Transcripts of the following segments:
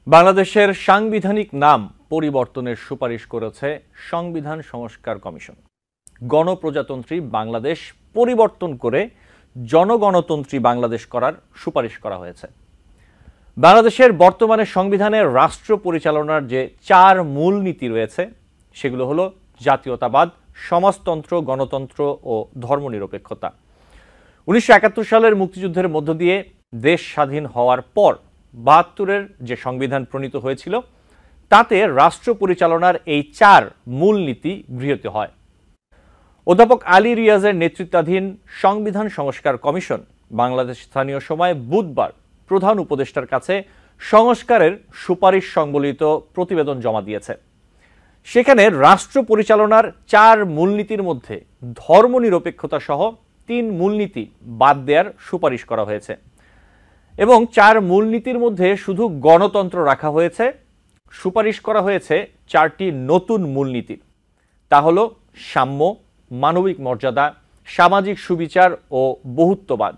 বাংলাদেশের সাংবিধানিক নাম পরিবর্তনের সুপারিশ করেছে সংবিধান সংস্কার কমিশন। গণপ্রজাতন্ত্রী বাংলাদেশ পরিবর্তন করে জনগণতন্ত্রী বাংলাদেশ করার সুপারিশ করা হয়েছে। বাংলাদেশের বর্তমানে সংবিধানের রাষ্ট্র পরিচালনার যে 4 মূলনীতি রয়েছে সেগুলো হলো জাতীয়তাবাদ, সমাজতন্ত্র, গণতন্ত্র ও ধর্মনিরপেক্ষতা। 1971 সালের মুক্তিযুদ্ধের মধ্য দিয়ে দেশ স্বাধীন হওয়ার পর 72-এর যে সংবিধান প্রণীত হয়েছিল তাতে রাষ্ট্র পরিচালনার এই 4 মূলনীতি গৃহীত হয়। অধ্যাপক আলী রিয়াজের নেতৃত্বাধীন সংবিধান সংস্কার কমিশন বাংলাদেশ স্থানীয় সময় বুধবার প্রধান উপদেষ্টার কাছে সংস্কারের সুপারিশ সংবলিত প্রতিবেদন জমা দিয়েছে। সেখানে রাষ্ট্র পরিচালনার 4 মূলনীতির মধ্যে ধর্মনিরপেক্ষতা সহ 3 মূলনীতি বাদ দেওয়ার সুপারিশ করা হয়েছে এবং 4 মূলনীতির মধ্যে শুধু গণতন্ত্র রাখা হয়েছে। সুপারিশ করা হয়েছে 4টি নতুন মূলনীতি, তা হলো সাম্য, মানবিক মর্যাদা, সামাজিক সুবিচার ও বহুত্ববাদ।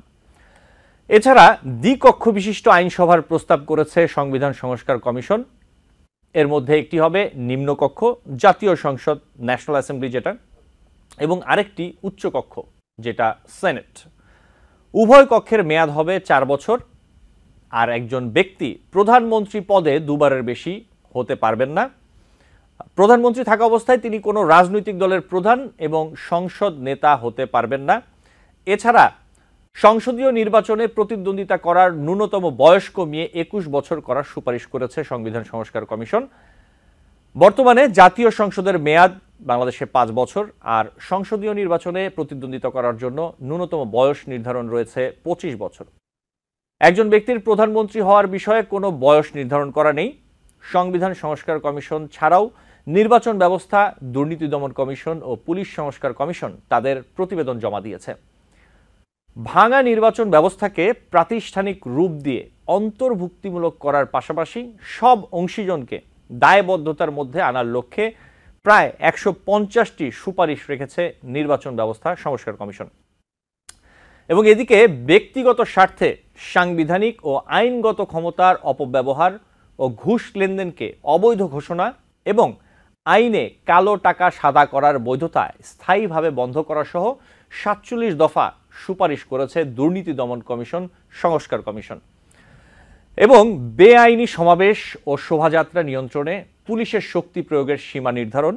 এছাড়া দ্বিকক্ষ বিশিষ্ট আইনসভার প্রস্তাব করেছে সংবিধান সংস্কার কমিশন। এর মধ্যে একটি হবে নিম্নকক্ষ, জাতীয় সংসদ ন্যাশনাল অ্যাসেম্বলি যেটা, এবং আরেকটি উচ্চকক্ষ যেটা সেনেট। উভয় কক্ষের মেয়াদ হবে 4 বছর। আর একজন ব্যক্তি প্রধানমন্ত্রী পদে 2 বারের বেশি হতে পারবেন না। প্রধানমন্ত্রী থাকা অবস্থায় তিনি কোনো রাজনৈতিক দলের প্রধান এবং সংসদ নেতা হতে পারবেন না। এছাড়া সংসদীয় নির্বাচনে প্রতিদ্বন্দ্বিতা করার ন্যূনতম বয়স কমিয়ে 21 বছর করার সুপারিশ করেছে সংবিধান সংস্কার কমিশন। বর্তমানে জাতীয় সংসদের মেয়াদ বাংলাদেশে 5 বছর, আর সংসদীয় নির্বাচনে প্রতিদ্বন্দ্বিতা করার জন্য ন্যূনতম বয়স নির্ধারণ রয়েছে 25 বছর। একজন ব্যক্তির প্রধানমন্ত্রী হওয়ার বিষয়ে কোনো বয়স নির্ধারণ করা নেই। সংবিধান সংস্কার কমিশন ছাড়াও নির্বাচন ব্যবস্থা, দুর্নীতি দমন কমিশন ও পুলিশ সংস্কার কমিশন তাদের প্রতিবেদন জমা দিয়েছে। ভাঙা নির্বাচন ব্যবস্থাকে প্রাতিষ্ঠানিক রূপ দিয়ে অন্তর্ভুক্তিমূলক করার পাশাপাশি সব অংশীজনকে দায়বদ্ধতার মধ্যে আনার লক্ষ্যে প্রায় 150টি সুপারিশ রেখেছে নির্বাচন ব্যবস্থা সংস্কার কমিশন। এবং এদিকে ব্যক্তিগত স্বার্থে সাংবিধানিক ও আইনগত ক্ষমতার অপব্যবহার ও ঘুষ লেনদেনকে অবৈধ ঘোষণা এবং আইনে কালো টাকা সাদা করার বৈধতা স্থায়ীভাবে বন্ধ করা সহ 47 দফা সুপারিশ করেছে দুর্নীতি দমন কমিশন সংস্কার কমিশন। এবং বেআইনি সমাবেশ ও শোভাযাত্রা নিয়ন্ত্রণে পুলিশের শক্তি প্রয়োগের সীমা নির্ধারণ,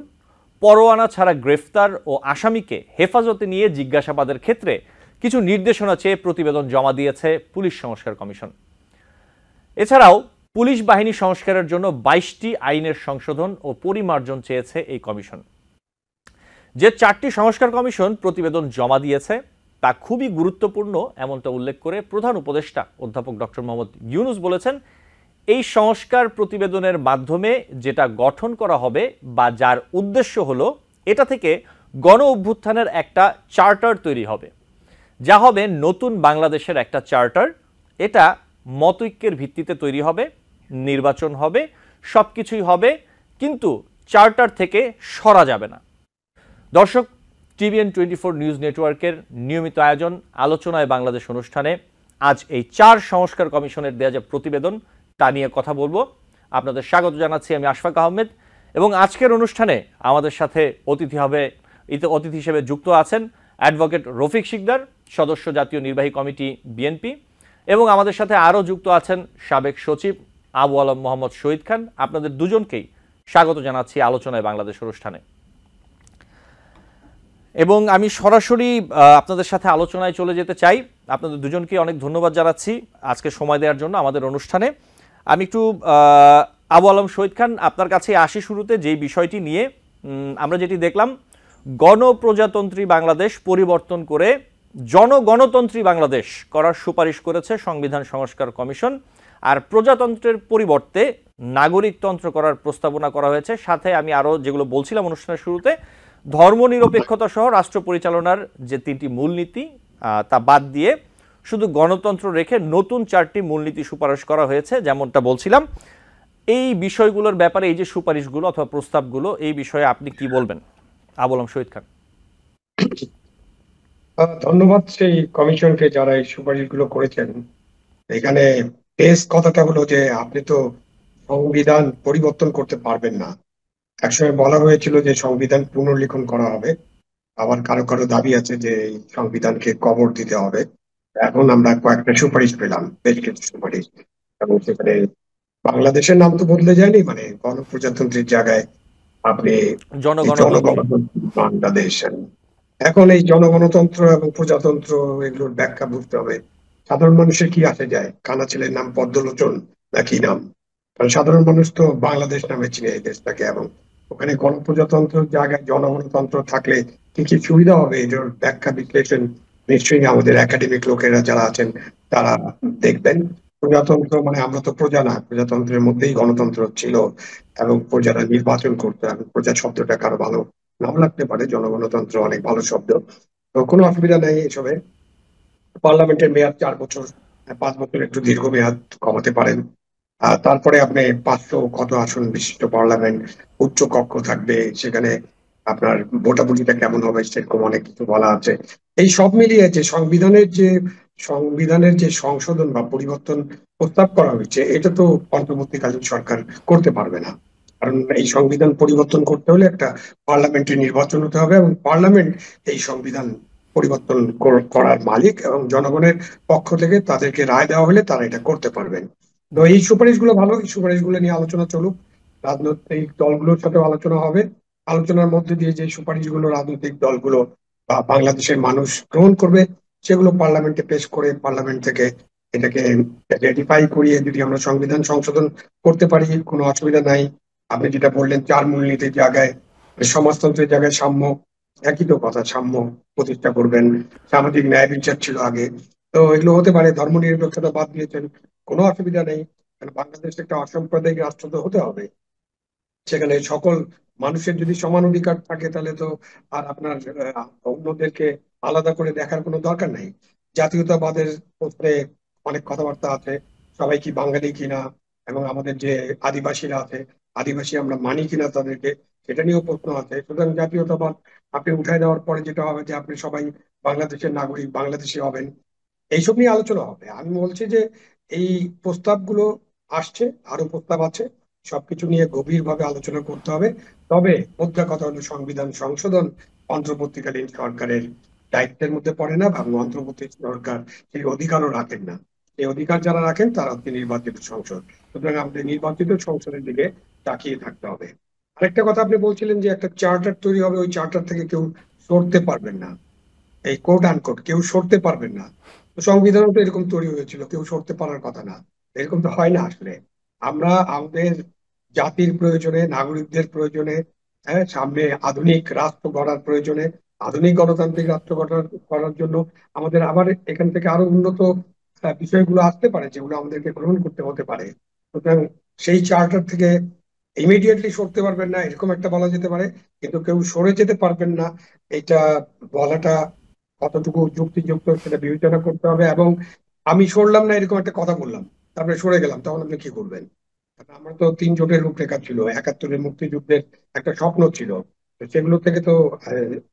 পরোয়ানা ছাড়া গ্রেফতার ও আসামিকে হেফাজতে নিয়ে জিজ্ঞাসাবাদের ক্ষেত্রে কিছু নির্দেশনা চেয়ে প্রতিবেদন জমা দিয়েছে পুলিশ সংস্কার কমিশন। এছাড়াও পুলিশ বাহিনী সংস্কারের জন্য 22টি আইনের সংশোধন ও পরিমার্জন চেয়েছে এই কমিশন। যে 4টি সংস্কার কমিশন প্রতিবেদন জমা দিয়েছে তা খুবই গুরুত্বপূর্ণ এমনটা উল্লেখ করে প্রধান উপদেষ্টা অধ্যাপক ডক্টর মোহাম্মদ ইউনূস বলেছেন, এই সংস্কার প্রতিবেদনের মাধ্যমে যেটা গঠন করা হবে বা যার উদ্দেশ্য হলো এটা থেকে গণ অভ্যুত্থানের একটা চার্টার তৈরি হবে, যা হবে নতুন বাংলাদেশের একটা চার্টার। এটা মতৈক্যের ভিত্তিতে তৈরি হবে, নির্বাচন হবে, সবকিছুই হবে, কিন্তু চার্টার থেকে সরা যাবে না। দর্শক, TVN 24 নিউজ নেটওয়ার্কের নিয়মিত আয়োজন আলোচনায় বাংলাদেশ অনুষ্ঠানে আজ এই 4 সংস্কার কমিশনের দেয়া যে প্রতিবেদন তা নিয়ে কথা বলবো। আপনাদের স্বাগত জানাচ্ছি, আমি আশফাক আহমেদ। এবং আজকের অনুষ্ঠানে আমাদের সাথে অতিথি হিসেবে যুক্ত আছেন অ্যাডভোকেট রফিক শিকদার, সদস্য জাতীয় নির্বাহী কমিটি বিএনপি, এবং আমাদের সাথে আরও যুক্ত আছেন সাবেক সচিব আবু আলম মোহাম্মদ শহীদ খান। আপনাদের দুজনকেই স্বাগত জানাচ্ছি আলোচনায় বাংলাদেশ অনুষ্ঠানে। এবং আমি সরাসরি আপনাদের সাথে আলোচনায় চলে যেতে চাই। আপনাদের দুজনকে অনেক ধন্যবাদ জানাচ্ছি আজকে সময় দেওয়ার জন্য আমাদের অনুষ্ঠানে। আমি একটু আবু আলম শহীদ খান আপনার কাছে আসি শুরুতে, যেই বিষয়টি নিয়ে আমরা যেটি দেখলাম, গণপ্রজাতন্ত্রী বাংলাদেশ পরিবর্তন করে জনগণতন্ত্রী বাংলাদেশ করার সুপারিশ করেছে সংবিধান সংস্কার কমিশন। আর প্রজাতন্ত্রের পরিবর্তে নাগরিকতন্ত্র করার প্রস্তাবনা করা হয়েছে। সাথে আমি আরও যেগুলো বলছিলাম অনুষ্ঠানের শুরুতে, ধর্মনিরপেক্ষতা সহ রাষ্ট্র পরিচালনার যে 3টি মূলনীতি তা বাদ দিয়ে শুধু গণতন্ত্র রেখে নতুন 4টি মূলনীতি সুপারিশ করা হয়েছে, যেমনটা বলছিলাম। এই বিষয়গুলোর ব্যাপারে, এই যে সুপারিশগুলো অথবা প্রস্তাবগুলো, এই বিষয়ে আপনি কি বলবেন আবু আলম শহীদ খান? ধন্যবাদ সেই কমিশনকে যারা এই সুপারিশগুলো করেছেন। এখানে বেশ কথাটা হলো যে আপনি তো সংবিধান পরিবর্তন করতে পারবেন না। একসময় বলা হয়েছিল যে সংবিধান পুনর্লিখন করা হবে, আবার কারো কারো দাবি আছে যে এই সংবিধানকে কবর দিতে হবে। এখন আমরা কয়েকটা সুপারিশ পেলাম, বেশ কিছু সুপারিশ, এবং সেখানে বাংলাদেশের নাম তো বদলে যায়নি, মানে গণপ্রজাতন্ত্রীর জায়গায় আপনি এই জনগণতন্ত্রী। জনগণতন্ত্র বাংলাদেশ। এখন এই জনগণতন্ত্র এবং প্রজাতন্ত্র এগুলোর ব্যাখ্যা বুঝতে হবে। সাধারণ মানুষের কি আসে যায়, কানা ছেলের নাম পদ্মলোচন নাকি নাম? কারণ সাধারণ মানুষ তো বাংলাদেশ নামে চিনে এই দেশটাকে, এবং ওখানে গণপ্রজাতন্ত্রের জায়গায় জনগণতন্ত্র থাকলে কি কি সুবিধা হবে এটার ব্যাখ্যা বিশ্লেষণ নিশ্চয়ই আমাদের একাডেমিক লোকেরা যারা আছেন তারা দেখবেন। প্রজাতন্ত্র মানে আমরা তো প্রজা না, প্রজাতন্ত্রের মধ্যেই গণতন্ত্র ছিল, এবং প্রজারা নির্বাচন করতো, এবং প্রজা শব্দটা কারো ভালো নাও লাগতে পারে, জনগণতন্ত্র অনেক ভালো শব্দ। তো কোনো অসুবিধা নেই এসবে। পার্লামেন্টের মেয়াদ 4 বছর, 5 বছর একটু দীর্ঘ মেয়াদ কমাতে পারেন। আর তারপরে আপনি 500 কত আসন বিশিষ্ট পার্লামেন্ট, উচ্চ কক্ষ থাকবে সেখানে, আপনার ভোটাভুটিটা কেমন হবে সেরকম অনেক কিছু বলা আছে। এই সব মিলিয়ে যে সংবিধানের যে সংশোধন বা পরিবর্তন প্রস্তাব করা হয়েছে, এটা তো অন্তর্বর্তীকালীন সরকার করতে পারবে না। কারণ এই সংবিধান পরিবর্তন করতে হলে একটা পার্লামেন্টের নির্বাচন হতে হবে, এবং পার্লামেন্ট এই সংবিধান পরিবর্তন করার মালিক, এবং জনগণের পক্ষ থেকে তাদেরকে রায় দেওয়া হলে তারা এটা করতে পারবেন। তো এই সুপারিশগুলো ভালো, এই সুপারিশগুলো নিয়ে আলোচনা চলুক, রাজনৈতিক দলগুলোর সাথে আলোচনা হবে। আলোচনার মধ্যে দিয়ে যে সুপারিশগুলো রাজনৈতিক দলগুলো বা বাংলাদেশের মানুষ গ্রহণ করবে, সেগুলো পার্লামেন্টে পেশ করে পার্লামেন্ট থেকে এটাকে রেটিফাই করিয়ে যদি আমরা সংবিধান সংশোধন করতে পারি, কোনো অসুবিধা নাই। আপনি যেটা বললেন 4 মূলনীতির জায়গায় সমাজতন্ত্রের জায়গায় সাম্য, একই তো কথা, সাম্য প্রতিষ্ঠা করবেন। সামাজিক ন্যায় বিচার ছিল আগে, তো এগুলো হতে পারে। ধর্মনিরপেক্ষতা বাদ দিয়েছেন, কোনো অসুবিধা নেই। কারণ বাংলাদেশ একটা অসাম্প্রদায়িক রাষ্ট্র তো হতে হবে, সেখানে সকল মানুষের যদি সমান অধিকার থাকে তাহলে তো আর আপনার অন্যদেরকে আলাদা করে দেখার কোনো দরকার নাই। জাতীয়তাবাদের প্রশ্নে অনেক কথাবার্তা আছে, সবাই কি বাঙালি কিনা, এবং আমাদের যে আদিবাসীরা আছে, আদিবাসী আমরা মানি কিনা তাদেরকে, সেটা নিয়েও প্রশ্ন আছে। সুতরাং জাতীয়তাবাদ আপনি উঠাই দেওয়ার পরে যেটা হবে যে আপনি সবাই বাংলাদেশের নাগরিক, বাংলাদেশি হবেন। এইসব নিয়ে আলোচনা হবে। আমি বলছি যে এই প্রস্তাবগুলো আসছে, আরো প্রস্তাব আছে, সবকিছু নিয়ে গভীরভাবে আলোচনা করতে হবে। তবে মোদ্দা কথা হলো সংবিধান সংশোধন অন্তর্বর্তীকালীন সরকারের দায়িত্বের মধ্যে পড়ে না, এবং অন্তর্বর্তী সরকার সেই অধিকারও রাখেন না। এই অধিকার যারা রাখেন তারা হচ্ছে নির্বাচিত সংসদ। সুতরাং আমাদের নির্বাচিত সংসদের দিকে তাকিয়ে থাকতে হবে। আরেকটা কথা আপনি বলছিলেন যে একটা চার্টার তৈরি হবে, ওই চার্টার থেকে কেউ সরতে পারবেন না, এই কোট আনকোট কেউ সরতে পারবেন না। তো সংবিধানও তো এরকম তৈরি হয়েছিল, কেউ সরতে পারার কথা না। এরকম তো হয় না আসলে। আমরা আমাদের জাতির প্রয়োজনে, নাগরিকদের প্রয়োজনে, হ্যাঁ, সামনে আধুনিক রাষ্ট্র গড়ার প্রয়োজনে, আধুনিক গণতান্ত্রিক রাষ্ট্র করার জন্য আমাদের আবার এখান থেকে আরো উন্নত বিষয়গুলো আসতে পারে, যেগুলো আমাদেরকে গ্রহণ করতে হতে পারে। সুতরাং সেই চার্টার থেকে ইমিডিয়েটলি সরতে পারবেন না এরকম একটা বলা যেতে পারে, কিন্তু কেউ সরে যেতে পারবেন না এটা বলাটা কতটুকু যুক্তিযুক্ত সেটা বিবেচনা করতে হবে। এবং আমি সরলাম না এরকম একটা কথা বললাম, তারপরে সরে গেলাম, তখন আপনি কি করবেন? কারণ আমরা তো 3 জোটের রূপরেখা ছিল, 71-এর মুক্তিযুদ্ধের একটা স্বপ্ন ছিল। তো সেগুলো থেকে তো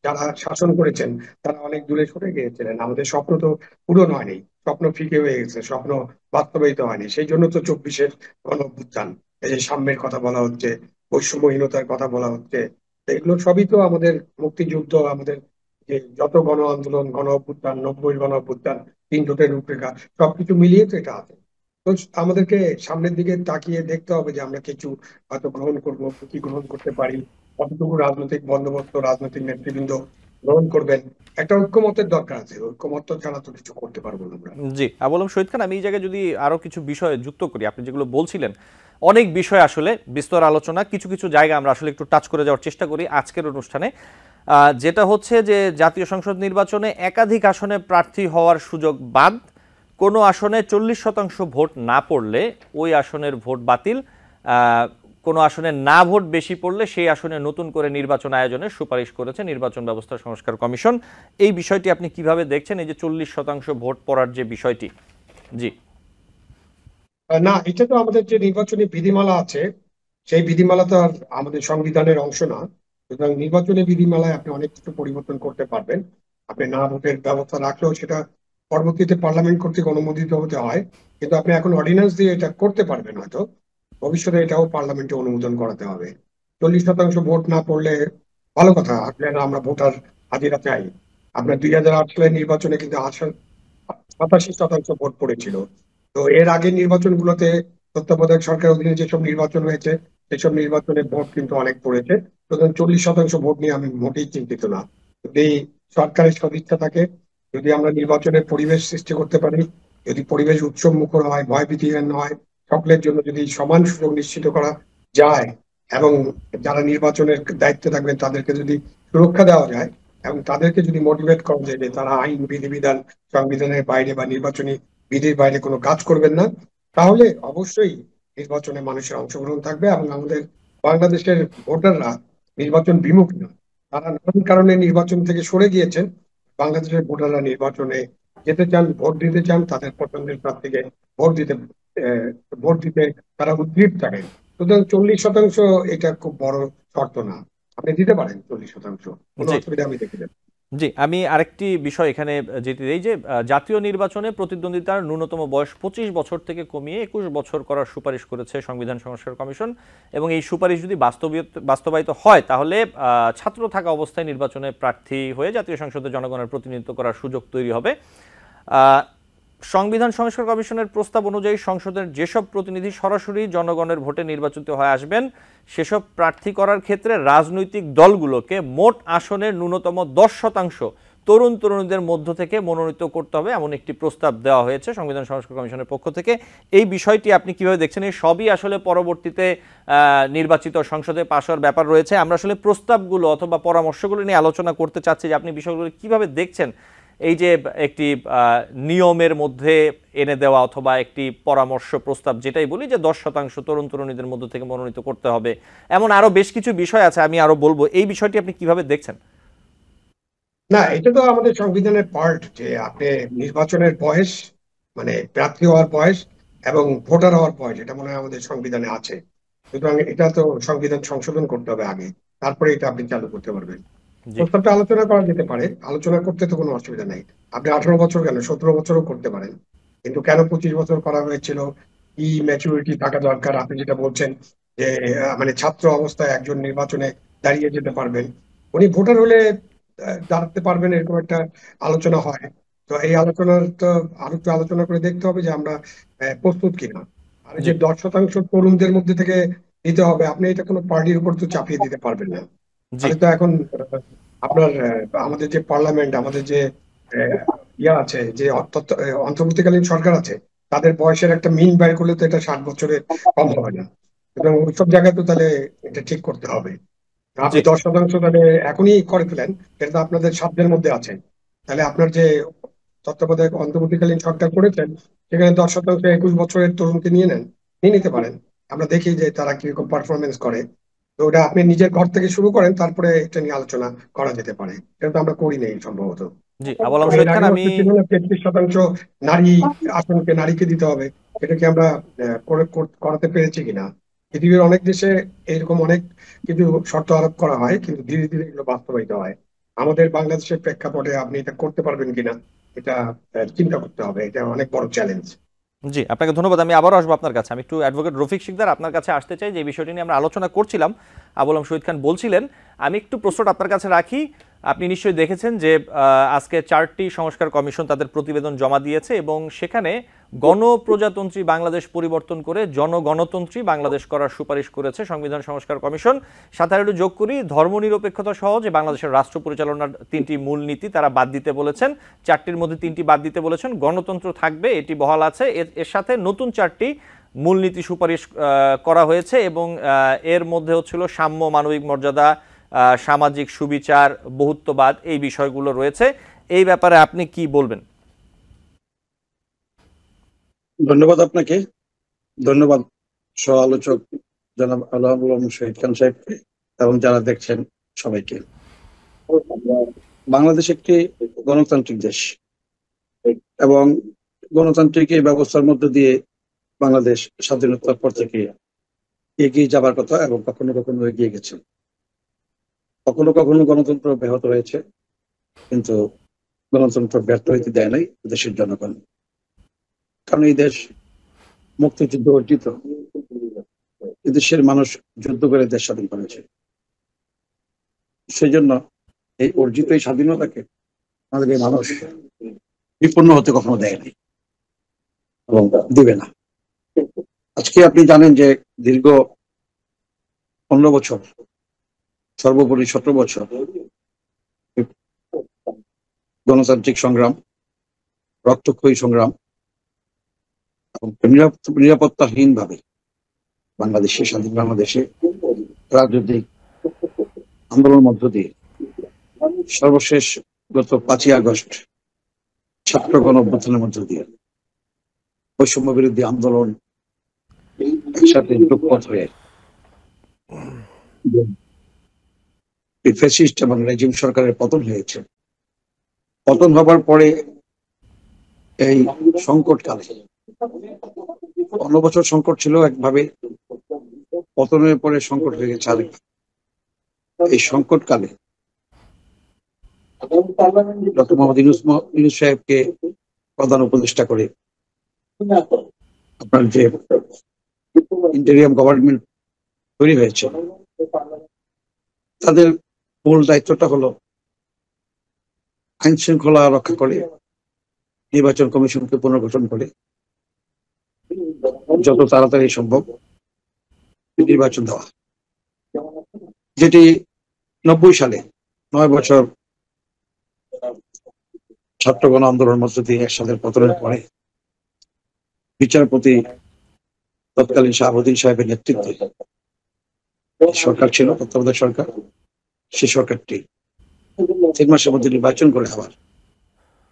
যারা শাসন করেছেন তারা অনেক দূরে সরে গিয়েছিলেন। আমাদের স্বপ্ন তো পূরণ হয়নি, স্বপ্ন ফিকে হয়ে গেছে, স্বপ্ন বাস্তবায়িত হয়নি। সেই জন্য তো 24-এর গণ অভ্যুত্থান, এই যে সাম্যের কথা বলা হচ্ছে, বৈষম্যহীনতার কথা বলা হচ্ছে, তো এগুলো সবই তো আমাদের মুক্তিযুদ্ধ, আমাদের যে যত গণ আন্দোলন, গণ অভ্যুত্থান, 90-এর গণ অভ্যুত্থান, 3 জোটের রূপরেখা, সবকিছু মিলিয়ে তো এটা আছে। তো আমাদেরকে সামনের দিকে তাকিয়ে দেখতে হবে যে আমরা কিছু হয়তো গ্রহণ করবো, কি গ্রহণ করতে পারি, কতটুকু রাজনৈতিক বন্দোবস্ত, রাজনৈতিক নেতৃবৃন্দ গ্রহণ করবেন। একটা ঐক্যমতের দরকার আছে, ঐক্যমত ছাড়া তো কিছু করতে পারবো না আমরা। জি, আবুল শহীদ খান, আমি এই জায়গায় যদি আরো কিছু বিষয় যুক্ত করি, আপনি যেগুলো বলছিলেন অনেক বিষয় আসলে বিস্তর আলোচনা, কিছু কিছু জায়গা আমরা আসলে একটু টাচ করে যাওয়ার চেষ্টা করি আজকের অনুষ্ঠানে। যেটা হচ্ছে যে জাতীয় সংসদ নির্বাচনে একাধিক আসনে প্রার্থী হওয়ার সুযোগ বাদ, কোনো আসনে 40% ভোট না পড়লে ওই আসনের ভোট বাতিল, কোনো আসনে না ভোট বেশি পড়লে সেই আসনে নতুন করে নির্বাচন আয়োজনের সুপারিশ করেছে নির্বাচন ব্যবস্থা সংস্কার কমিশন। এই বিষয়টি আপনি কিভাবে দেখছেন, এই যে 40% ভোট পড়ার যে বিষয়টি? জি। না, এটা তো আমাদের যে নির্বাচনী বিধিমালা আছে, সেই বিধিমালা তো আর আমাদের সংবিধানের অংশ না। সুতরাং নির্বাচনী বিধিমালায় আপনি অনেক কিছু পরিবর্তন করতে পারবেন। আপনি না ভোটের ব্যবস্থা রাখলেও সেটা পরবর্তীতে পার্লামেন্ট কর্তৃক অনুমোদিত হতে হয়, কিন্তু আপনি এখন অর্ডিন্যান্স দিয়ে এটা করতে পারবেন হয়তো। ভবিষ্যতে এটাও পার্লামেন্টে অনুমোদন করাতে হবে। 40% ভোট না পড়লে ভালো কথা, আমরা ভোটার হাজিরা চাই। আপনার 2008 সালের নির্বাচনে কিন্তু 87% ভোট পড়েছিল। তো এর আগের নির্বাচনগুলোতে তত্ত্বাবধায়ক সরকারের অধীনে যেসব নির্বাচন হয়েছে সেসব নির্বাচনে ভোট কিন্তু অনেক পড়েছে। সুতরাং 40% ভোট নিয়ে আমি মোটেই চিন্তিত না। যদি সরকারের সদিচ্ছা থাকে, যদি আমরা নির্বাচনের পরিবেশ সৃষ্টি করতে পারি, যদি পরিবেশ উৎসব মুখর হয়, ভয়ভীতিহীন হয়, সকলের জন্য যদি সমান সুযোগ নিশ্চিত করা যায়, এবং যারা নির্বাচনের দায়িত্বে থাকবেন তাদেরকে যদি সুরক্ষা দেওয়া যায়, এবং তাদেরকে যদি মোটিভেট করা যায় যে তারা আইন বিধিবিধান সংবিধানের বাইরে বা নির্বাচনী বিধির বাইরে কোনো কাজ করবেন না, তাহলে অবশ্যই নির্বাচনে মানুষের অংশগ্রহণ থাকবে। এবং আমাদের বাংলাদেশের ভোটাররা নির্বাচন বিমুখ না, তারা নানান কারণে নির্বাচন থেকে সরে গিয়েছেন। বাংলাদেশের ভোটাররা নির্বাচনে যেতে চান, ভোট দিতে চান, তাদের পছন্দের প্রার্থীকে ভোট দিতে আহ, ভোট দিতে তারা উদ্গ্রীব থাকেন। সুতরাং 40% এটা খুব বড় শর্ত না, আপনি দিতে পারেন 40%, কোনো জি অসুবিধা আমি দেখি না। জি আমি আরেকটি বিষয় এখানে যেতে দিই যে জাতীয় নির্বাচনে প্রতিদ্বন্দ্বিতার ন্যূনতম বয়স 25 বছর থেকে কমিয়ে 21 বছর করার সুপারিশ করেছে সংবিধান সংস্কার কমিশন। এবং এই সুপারিশ যদি বাস্তবায়িত হয় তাহলে ছাত্র থাকা অবস্থায় নির্বাচনে প্রার্থী হয়ে জাতীয় সংসদে জনগণের প্রতিনিধিত্ব করার সুযোগ তৈরি হবে। সংবিধান সংস্কার কমিশনের প্রস্তাব অনুযায়ী সংসদের যেসব প্রতিনিধি সরাসরি জনগণের ভোটে নির্বাচিত হয়ে আসবেন সেসব প্রার্থী করার ক্ষেত্রে রাজনৈতিক দলগুলোকে মোট আসনের ন্যূনতম 10% তরুণ তরুণীদের মধ্য থেকে মনোনীত করতে হবে, এমন একটি প্রস্তাব দেওয়া হয়েছে সংবিধান সংস্কার কমিশনের পক্ষ থেকে। এই বিষয়টি আপনি কিভাবে দেখছেন? এই সবই আসলে পরবর্তীতে নির্বাচিত সংসদে পাশ হওয়ার ব্যাপার রয়েছে। আমরা আসলে প্রস্তাবগুলো অথবা পরামর্শগুলো নিয়ে আলোচনা করতে চাচ্ছি যে আপনি বিষয়গুলো কিভাবে দেখছেন। এই যে একটি নিয়মের মধ্যে এনে দেওয়া অথবা একটি পরামর্শ প্রস্তাব, যেটাই বলি যে 10% তরুণ তরুণীদের মধ্য থেকে মনোনীত করতে হবে, এমন আরো বেশ কিছু বিষয় আছে, আমি আরো বলবো। এই বিষয়টি আপনি কিভাবে দেখছেন? না, এটা তো আমাদের সংবিধানের পার্ট যে আপনি নির্বাচনের বয়স, মানে প্রার্থী হওয়ার বয়স এবং ভোটার হওয়ার বয়স, এটা মনে হয় আমাদের সংবিধানে আছে। সুতরাং এটা তো সংবিধান সংশোধন করতে হবে আগে, তারপরে এটা আপনি চালু করতে পারবেন। জি প্রস্তাবটা আলোচনা করা যেতে পারে, আলোচনা করতে তো কোনো অসুবিধা নেই। আপনি 18 বছর কেন, 17 বছরও করতে পারেন। কিন্তু কেন 25 বছর করা হয়েছিল, কি ম্যাচুরিটি থাকা দরকার? আপনি যেটা বলছেন যে মানে ছাত্র অবস্থায় একজন নির্বাচনে দাঁড়িয়ে যেতে পারবেন, উনি ভোটার হলে দাঁড়াতে পারবেন, এরকম একটা আলোচনা হয়। তো এই আলোচনার তো আরো একটু আলোচনা করে দেখতে হবে যে আমরা প্রস্তুত কিনা। আর এই জি যে 10% তরুণদের মধ্যে থেকে দিতে হবে, আপনি এটা কোনো পার্টির উপর তো চাপিয়ে দিতে পারবেন না। জি তাহলে তো এখন আপনার আমাদের যে পার্লামেন্ট, আমাদের যে আহ, ইয়া আছে, যে অন্তর্বর্তীকালীন সরকার আছে, তাদের বয়সের একটা মিন বের করলে তো এটা 60 বছরের কম হবে না। সুতরাং ওইসব জায়গায় তো তাহলে এটা ঠিক করতে হবে। জি আপনি 10% তাহলে এখনই করে ফেলেন, এটা তো আপনাদের সাধ্যের মধ্যে আছে। তাহলে আপনার যে তত্ত্বাবধায়ক অন্তর্বর্তীকালীন সরকার করেছেন, সেখানে 10% 21 বছরের তরুণকে নিয়ে নেন, নিয়ে নিতে পারেন। আমরা দেখি যে তারা কিরকম পারফরমেন্স করে। তো ওটা আপনি নিজের ঘর থেকে শুরু করেন, তারপরে এটা নিয়ে আলোচনা করা যেতে পারে। এটা তো আমরা করি নাই সম্ভবত। জি আবুল আলম এবং এর শহীদ খান, আগেও আমি একটা ছিল না, 33% নারী আসনকে নারীকে দিতে হবে। এটা কি আমরা করাতে পেরেছি কিনা? পৃথিবীর অনেক দেশে এরকম অনেক কিছু শর্ত আরোপ করা হয়, কিন্তু ধীরে ধীরে এগুলো বাস্তবায়িত হয়। আমাদের বাংলাদেশের প্রেক্ষাপটে আপনি এটা করতে পারবেন কিনা, এটা চিন্তা করতে হবে। এটা অনেক বড় চ্যালেঞ্জ। জি আপনাকে ধন্যবাদ। আমি আবারও আসবো আপনার কাছে। আমি একটু অ্যাডভোকেট রফিক শিকদার আপনার কাছে আসতে চাই, যে এই বিষয়টি নিয়ে আমরা আলোচনা করছিলাম। আবুল আলম শহীদ খান বলছিলেন, আমি একটু প্রশ্নটা আপনার কাছে রাখি। আপনি নিশ্চয়ই দেখেছেন যে আজকে 4টি সংস্কার কমিশন তাদের প্রতিবেদন জমা দিয়েছে এবং সেখানে গণপ্রজাতন্ত্রী বাংলাদেশ পরিবর্তন করে জনগণতন্ত্রী বাংলাদেশ করার সুপারিশ করেছে সংবিধান সংস্কার কমিশন। সাথে একটু যোগ করি, ধর্মনিরপেক্ষতা সহ যে বাংলাদেশের রাষ্ট্র পরিচালনার 3টি মূলনীতি তারা বাদ দিতে বলেছেন। 4টির মধ্যে 3টি বাদ দিতে বলেছেন, গণতন্ত্র থাকবে, এটি বহাল আছে। এর সাথে নতুন 4টি মূলনীতি সুপারিশ করা হয়েছে এবং এর মধ্যে হচ্ছিল সাম্য, মানবিক মর্যাদা, সামাজিক সুবিচার, বহুত্ববাদ, এই বিষয়গুলো রয়েছে। এই ব্যাপারে আপনি কি বলবেন? ধন্যবাদ আপনাকে, ধন্যবাদ সহ আলোচক জনাব আলম শহীদ খান সাহেবকে এবং যারা দেখছেন সবাইকে। বাংলাদেশ একটি গণতান্ত্রিক দেশ এবং গণতান্ত্রিক এই ব্যবস্থার মধ্যে দিয়ে বাংলাদেশ স্বাধীনতার পর থেকে এগিয়ে যাবার কথা এবং কখনো কখনো এগিয়ে গেছে। কখনো কখনো গণতন্ত্র ব্যাহত হয়েছে, কিন্তু গণতন্ত্র ব্যর্থ হইতে দেয় নাই দেশের জনগণ। কারণ এই দেশ মুক্তিযুদ্ধ অর্জিত, এদেশের মানুষ যুদ্ধ করে দেশ স্বাধীন করেছে। সেই জন্য এই অর্জিত এই স্বাধীনতাকে আমাদের এই মানুষ বিপন্ন হতে কখনো দেয়নি এবং দিবে না। আজকে আপনি জানেন যে দীর্ঘ 15 বছর, সর্বোপরি 17 বছর গণতান্ত্রিক সংগ্রাম, রক্তক্ষয়ী সংগ্রাম এবং নিরাপত্তাহীন ভাবে বাংলাদেশে, স্বাধীন বাংলাদেশে রাজনৈতিক আন্দোলনের মধ্য দিয়ে সর্বশেষ গত 5ই আগস্ট ছাত্র গণ অভ্যুত্থানের মধ্য দিয়ে বৈষম্য বিরোধী আন্দোলন একসাথে যুগপৎ হয়ে ফ্যাসিস্ট এবং রেজিম সরকারের পতন হয়েছে। পতন হবার পরে এই সংকটকালে 15 বছর সংকট ছিল একভাবে, পতনের পরে সংকট হয়ে গেছে আরেক। এই সংকটকালে ডক্টর মোহাম্মদ ইউনূস সাহেবকে প্রধান উপদেষ্টা করে আপনার যে ইন্টেরিয়াম গভর্নমেন্ট তৈরি হয়েছে, তাদের মূল দায়িত্বটা হলো আইন শৃঙ্খলা রক্ষা করে নির্বাচন কমিশনকে পুনর্গঠন করে যত তাড়াতাড়ি সম্ভব নির্বাচন দেওয়া, যেটি 90 সালে 9 বছর ছাত্র গণ আন্দোলনের মধ্য দিয়ে একসাথে পতনের পরে বিচারপতি তৎকালীন শাহাবুদ্দিন সাহেবের নেতৃত্বে সরকার ছিল, তত্ত্বাবধায়ক সরকার। সেই সরকারটি 3 মাসের মধ্যে নির্বাচন করে আবার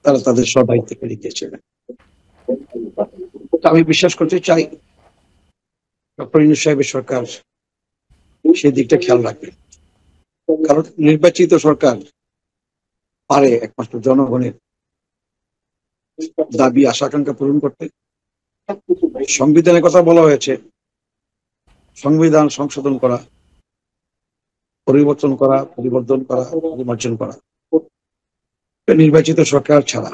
তারা তাদের স্বদায়িত্বে ফিরে গিয়েছিলেন। আমি বিশ্বাস করতে চাই ডক্টর ইউনূস সাহেবের সরকার সেই দিকটা খেয়াল রাখবে, কারণ নির্বাচিত সরকার পারে একমাত্র জনগণের দাবি আশা আকাঙ্ক্ষা পূরণ করতে। সংবিধানের কথা বলা হয়েছে, সংবিধান সংশোধন করা, পরিবর্তন করা, পরিবর্তন করা, পরিমার্জন করা নির্বাচিত সরকার ছাড়া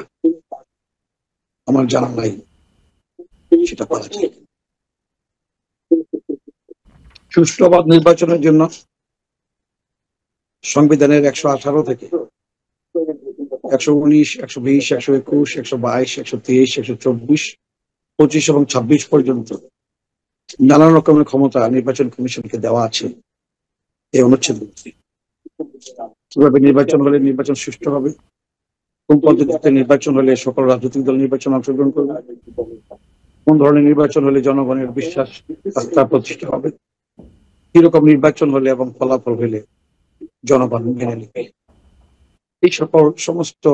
আমার জানা নাই সেটা পারা যায়। সুষ্ঠু অবাধ নির্বাচনের জন্য সংবিধানের 118 থেকে 119, 120, 121, 122, 123, 124, 25 এবং 26 পর্যন্ত নানান রকমের ক্ষমতা নির্বাচন কমিশনকে দেওয়া আছে এই অনুচ্ছেদ। কিভাবে নির্বাচন হলে নির্বাচন সুষ্ঠু হবে, কোন পদ্ধতিতে নির্বাচন হলে সকল রাজনৈতিক দল নির্বাচন অংশগ্রহণ করবে, কোন ধরনের নির্বাচন হলে জনগণের বিশ্বাস আস্থা প্রতিষ্ঠা হবে, কিরকম নির্বাচন হলে এবং ফলাফল হলে জনগণ মেনে নেবে, এই সকল সমস্ত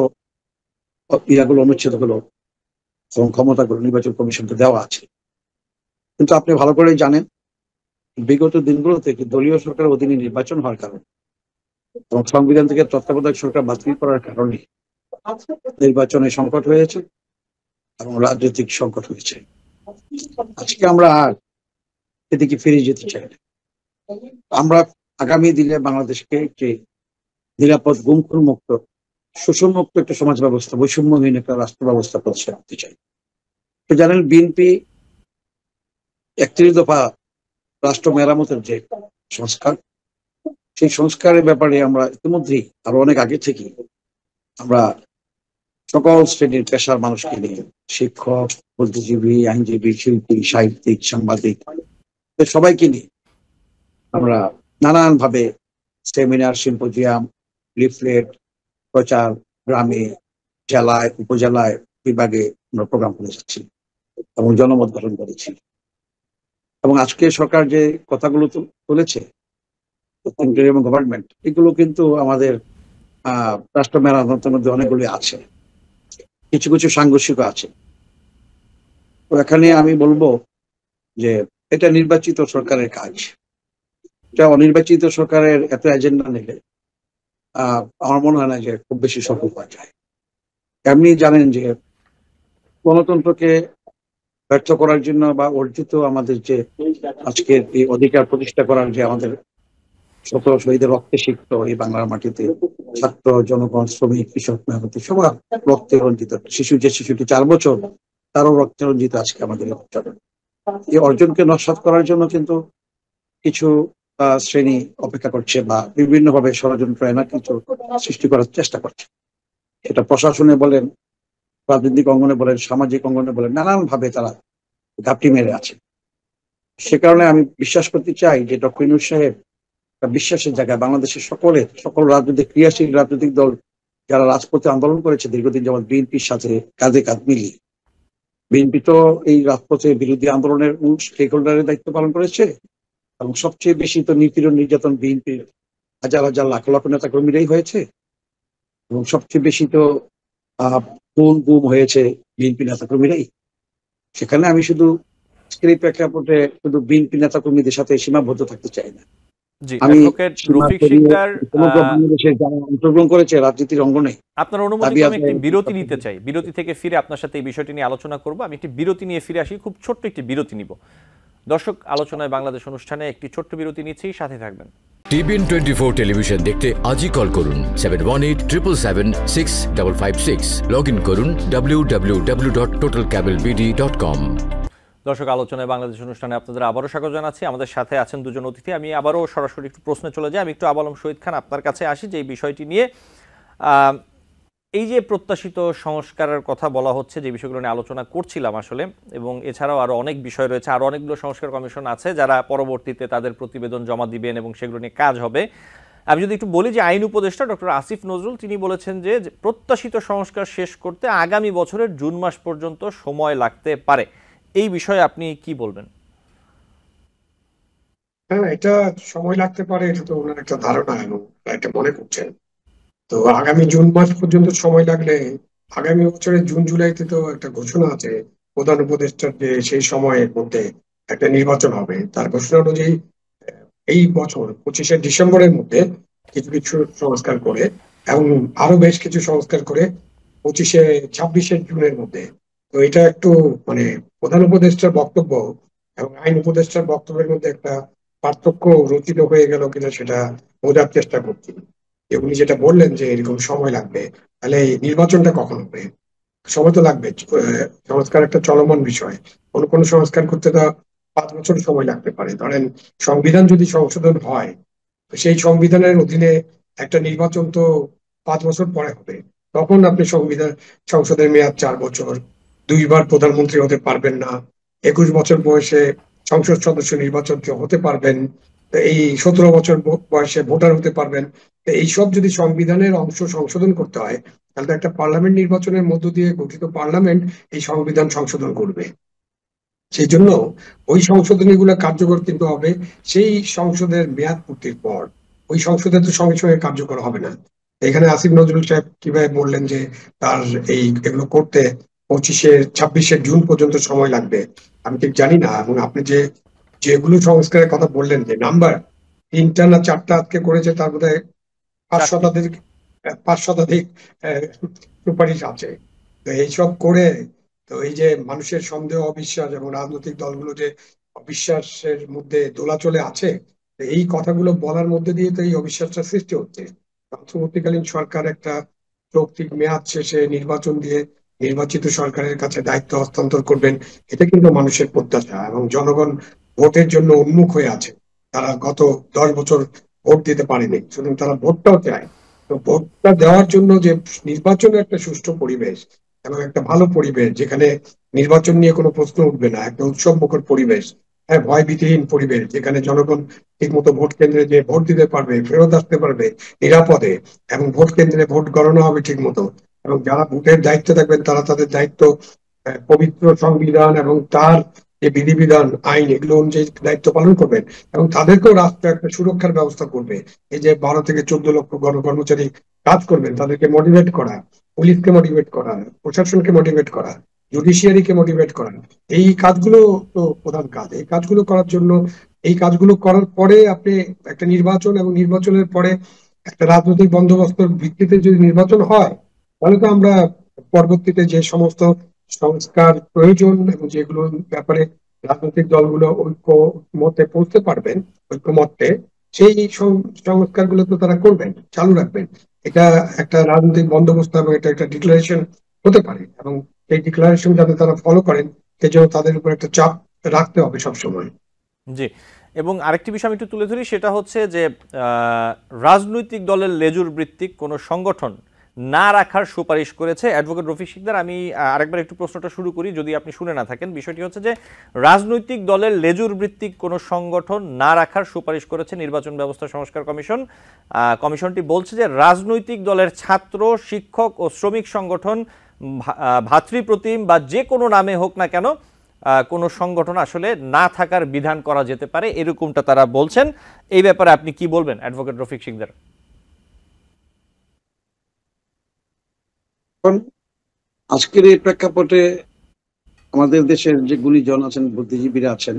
ইয়াগুলো, অনুচ্ছেদগুলো এবং ক্ষমতাগুলো নির্বাচন কমিশনকে দেওয়া আছে। কিন্তু আপনি ভালো করেই জানেন বিগত দিনগুলো থেকে দলীয় সরকারের অধীনে নির্বাচন হওয়ার কারণে এবং সংবিধান থেকে তত্ত্বাবধায়ক সরকার বাতিল করার কারণে নির্বাচনে সংকট হয়েছে এবং রাজনৈতিক সংকট হয়েছে। আজকে আমরা আর এদিকে ফিরে যেতে চাই না। আমরা আগামী দিনে বাংলাদেশকে একটি নিরাপদ, গুমখুর মুক্ত, শোষণ মুক্ত একটা সমাজ ব্যবস্থা, বৈষম্যহীন একটা রাষ্ট্র ব্যবস্থা প্রতিষ্ঠা করতে চাই। তো জানেন বিএনপি 31 দফা রাষ্ট্র মেরামতের যে সংস্কার, সেই সংস্কারের ব্যাপারে আমরা ইতিমধ্যেই আরো অনেক আগে থেকে আমরা সকল শ্রেণীর পেশার মানুষকে নিয়ে, শিক্ষক, বুদ্ধিজীবী, আইনজীবী, শিল্পী, সাহিত্যিক, সাংবাদিক, সবাইকে নিয়ে আমরা নানান ভাবে সেমিনার, সিম্পোজিয়াম, লিফলেট, প্রচার, গ্রামে, জেলায়, উপজেলায়, বিভাগে আমরা প্রোগ্রাম করে যাচ্ছি এবং জনমত গঠন করেছি। এবং আজকে সরকার যে কথাগুলো তুলেছে, এবং গভর্নমেন্ট, এগুলো কিন্তু আমাদের রাষ্ট্র মেরামতের মধ্যে অনেকগুলি আছে, কিছু কিছু সাংঘর্ষিক আছে। তো এখানে আমি বলবো যে এটা নির্বাচিত সরকারের কাজ। এটা অনির্বাচিত সরকারের এত এজেন্ডা নিলে আমার মনে হয় না যে খুব বেশি সফল হওয়া যায়। এমনি জানেন যে গণতন্ত্রকে ব্যর্থ করার জন্য বা অর্জিত আমাদের যে আজকের এই অধিকার প্রতিষ্ঠা করার যে আমাদের শত শহীদের রক্তে সিক্ত এই বাংলার মাটিতে ছাত্র, জনগণ, শ্রমিক, কৃষক, মেহনতি সবার রক্তে রঞ্জিত শিশু, যে শিশুটি 4 বছর, তারও রক্তে রঞ্জিত আজকে আমাদের অর্জন। এই অর্জনকে নস্যাৎ করার জন্য কিন্তু কিছু শ্রেণী অপেক্ষা করছে বা বিভিন্নভাবে ষড়যন্ত্র এনা কিছু সৃষ্টি করার চেষ্টা করছে। এটা প্রশাসনে বলেন, রাজনৈতিক অঙ্গনে বলেন, সামাজিক অঙ্গনে বলেন, নানান ভাবে তারা ঘাপটি মেরে আছে। সে কারণে আমি বিশ্বাস করতে চাই যে ডক্টর ইউনূস সাহেব একটা বিশ্বাসের জায়গায় বাংলাদেশের সকল রাজনৈতিক ক্রিয়াশীল রাজনৈতিক দল যারা রাজপথে আন্দোলন করেছে দীর্ঘদিন যাবৎ বিএনপির সাথে কাঁধে কাঁধ মিলিয়ে, বিএনপি তো এই রাজপথে বিরোধী আন্দোলনের মূল স্টেক হোল্ডারের দায়িত্ব পালন করেছে এবং সবচেয়ে বেশি তো নিপীড়ন নির্যাতন বিএনপির হাজার হাজার লাখ লাখ নেতা কর্মীরাই হয়েছে এবং সবচেয়ে বেশি তো খুন গুম হয়েছে বিএনপি নেতা কর্মীরাই। সেখানে আমি শুধু এই প্রেক্ষাপটে শুধু বিএনপি নেতা কর্মীদের সাথে সীমাবদ্ধ থাকতে চাই না। জি, আমি অ্যাডভোকেট রফিক শিকদার, সমগ্র বাংলাদেশের যারা অংশগ্রহণ করেছে রাজনীতির অঙ্গনে, আপনার অনুমতি আমি একটি বিরতি নিতে চাই। বিরতি থেকে ফিরে আপনার সাথে এই বিষয়টি নিয়ে আলোচনা করব। আমি একটি বিরতি নিয়ে ফিরে আসি, খুব ছোট্ট একটি বিরতি নিব। দর্শক, আলোচনায় বাংলাদেশ অনুষ্ঠানে একটি ছোট্ট বিরতি নিচ্ছি, সাথে থাকবেন। টিভিএন 24 টেলিভিশন দেখতে আজই কল করুন 7187776556। লগ ইন করুন www.totalcablebd.com। দর্শক, আলোচনায় বাংলাদেশ অনুষ্ঠানে আপনাদের আবারও স্বাগত জানাচ্ছি। আমাদের সাথে আছেন দুজন অতিথি। আমি আবারও সরাসরি একটু প্রশ্নে চলে যাই। আমি একটু আবালম শহীদ খান, আপনার কাছে আসি যে এই বিষয়টি নিয়ে এই যে প্রত্যাশিত সংস্কারের কথা বলা হচ্ছে, যে বিষয়গুলো নিয়ে আলোচনা করছিলাম আসলে, এবং এছাড়াও আরও অনেক বিষয় রয়েছে, আরও অনেকগুলো সংস্কার কমিশন আছে যারা পরবর্তীতে তাদের প্রতিবেদন জমা দিবেন এবং সেগুলো নিয়ে কাজ হবে। আমি যদি একটু বলি যে আইন উপদেষ্টা ডক্টর আসিফ নজরুল তিনি বলেছেন যে প্রত্যাশিত সংস্কার শেষ করতে আগামী বছরের জুন মাস পর্যন্ত সময় লাগতে পারে। এই বিষয়ে আপনি কি বলবেন? হ্যাঁ, এটা সময় লাগতে পারে, এটা তো ওনার একটা ধারণা এবং এটা মনে করছেন। তো আগামী জুন মাস পর্যন্ত সময় লাগলে আগামী বছরের জুন জুলাইতে তো একটা ঘোষণা আছে প্রধান উপদেষ্টার যে সেই সময়ের মধ্যে একটা নির্বাচন হবে। তার ঘোষণা অনুযায়ী এই বছর 25শে ডিসেম্বরের মধ্যে কিছু কিছু সংস্কার করে এবং আরো বেশ কিছু সংস্কার করে 26শে জুনের মধ্যে। তো এটা একটু মানে প্রধান উপদেষ্টার বক্তব্য এবং আইন উপদেষ্টার বক্তব্যের মধ্যে একটা পার্থক্য রচিত হয়ে গেল কিনা সেটা বোঝার চেষ্টা করছি। উনি যেটা বললেন যে এরকম সময় লাগবে, তাহলে এই নির্বাচনটা কখন হবে? সময় তো লাগবে। সংস্কার একটা চলমান বিষয়। কোনো সংস্কার করতে তো 5 বছর সময় লাগতে পারে। ধরেন সংবিধান যদি সংশোধন হয়, তো সেই সংবিধানের অধীনে একটা নির্বাচন তো 5 বছর পরে হবে। তখন আপনি সংসদের মেয়াদ 4 বছর, 2বার প্রধানমন্ত্রী হতে পারবেন না, 21 বছর বয়সে সংসদ সদস্য নির্বাচন হতে পারবেন, এই 17 বছর বয়সে ভোটার হতে পারবেন। এইসব যদি সংবিধানের অংশ সংশোধন করতে হয়, তাহলে তো একটা পার্লামেন্ট নির্বাচনের মধ্য দিয়ে গঠিত পার্লামেন্ট এই সংবিধান সংশোধন করবে। সেই জন্য ওই সংশোধনী গুলো কার্যকর কিন্তু হবে সেই সংসদের মেয়াদ পূর্তির পর। ওই সংসদে তো সঙ্গে সঙ্গে কার্যকর হবে না। এখানে আসিফ নজরুল সাহেব কিভাবে বললেন যে তার এগুলো করতে 26শে জুন পর্যন্ত সময় লাগবে, আমি ঠিক জানি না। এবং আপনি যেগুলো সংস্কারের কথা বললেন, যে নাম্বার 3টা না 4টা আজকে করেছে, তার বোধহয় 5 শতাধিক সুপারিশ আছে। তো এইসব করে, তো এই যে মানুষের সন্দেহ অবিশ্বাস এবং রাজনৈতিক দলগুলো যে অবিশ্বাসের মধ্যে দোলাচলে আছে, এই কথাগুলো বলার মধ্যে দিয়ে তো এই অবিশ্বাসটা সৃষ্টি হচ্ছে। অন্তর্বর্তীকালীন সরকার একটা যৌক্তিক মেয়াদ শেষে নির্বাচন দিয়ে নির্বাচিত সরকারের কাছে দায়িত্ব হস্তান্তর করবেন, এটা কিন্তু মানুষের প্রত্যাশা এবং জনগণ ভোটের জন্য উন্মুখ হয়ে আছে। তারা গত 10 বছর ভোট দিতে পারেনি, সুতরাং তারা ভোটটাও চায়। তো ভোটটা দেওয়ার জন্য যে নির্বাচনের একটা সুষ্ঠু পরিবেশ এবং একটা ভালো পরিবেশ, যেখানে নির্বাচন নিয়ে কোনো প্রশ্ন উঠবে না, একটা উৎসব মুখর পরিবেশ, হ্যাঁ, ভয়ভীতিহীন পরিবেশ, যেখানে জনগণ ঠিক মতো ভোট কেন্দ্রে যে ভোট দিতে পারবে, ফেরত আসতে পারবে নিরাপদে, এবং ভোট কেন্দ্রে ভোট গণনা হবে ঠিক মতো, এবং যারা ভোটের দায়িত্বে থাকবেন তারা তাদের দায়িত্ব পবিত্র সংবিধান এবং তার যে বিধিবিধান আইন এগুলো অনুযায়ী দায়িত্ব পালন করবেন, এবং তাদেরকেও রাষ্ট্র একটা সুরক্ষার ব্যবস্থা করবে। এই যে 12 থেকে 14 লক্ষ কর্মচারী কাজ করবেন, তাদেরকে মোটিভেট করা, পুলিশকে মোটিভেট করা, প্রশাসনকে মোটিভেট করা, জুডিশিয়ারিকে মোটিভেট করা, এই কাজগুলো তো প্রধান কাজ। এই কাজগুলো করার জন্য, এই কাজগুলো করার পরে আপনি একটা নির্বাচন, এবং নির্বাচনের পরে একটা রাজনৈতিক বন্দোবস্তের ভিত্তিতে যদি নির্বাচন হয়, তাহলে তো আমরা পরবর্তীতে যে সমস্ত সংস্কার প্রয়োজন এবং যেগুলো ব্যাপারে রাজনৈতিক দলগুলো ঐক্যমতে পৌঁছতে পারবেন, ঐক্যমত্যে, সেই সংস্কারগুলো তো তারা করবেন, চালু রাখবেন। এটা একটা রাজনৈতিক বন্দোবস্ত এবং এটা একটা ডিক্লারেশন হতে পারে, এবং এই ডিক্লারেশন যাতে তারা ফলো করেন সেজন্য তাদের উপর একটা চাপ রাখতে হবে সবসময়। জি, এবং আরেকটি বিষয় আমি একটু তুলে ধরি, সেটা হচ্ছে যে রাজনৈতিক দলের লেজুর ভিত্তিক কোনো সংগঠন না রাখার সুপারিশ করেছে অ্যাডভোকেট রফিক শিকদার। আমি আরেকবার একটু প্রশ্নটা শুরু করি, যদি আপনি শুনে না থাকেন। বিষয়টি হচ্ছে যে রাজনৈতিক দলের লেজুর ভিত্তিক কোনো সংগঠন না রাখার সুপারিশ করেছে নির্বাচন ব্যবস্থা সংস্কার কমিশন। কমিশনটি বলছে যে রাজনৈতিক দলের ছাত্র, শিক্ষক ও শ্রমিক সংগঠন, ভাতৃপ্রতিম বা যে কোনো নামে হোক না কেন, কোনো সংগঠন আসলে না থাকার বিধান করা যেতে পারে, এরকমটা তারা বলছেন। এই ব্যাপারে আপনি কি বলবেন অ্যাডভোকেট রফিক শিকদার? আজকের এই প্রেক্ষাপটে আমাদের দেশের যে গুণীজন আছেন, বুদ্ধিজীবীরা আছেন,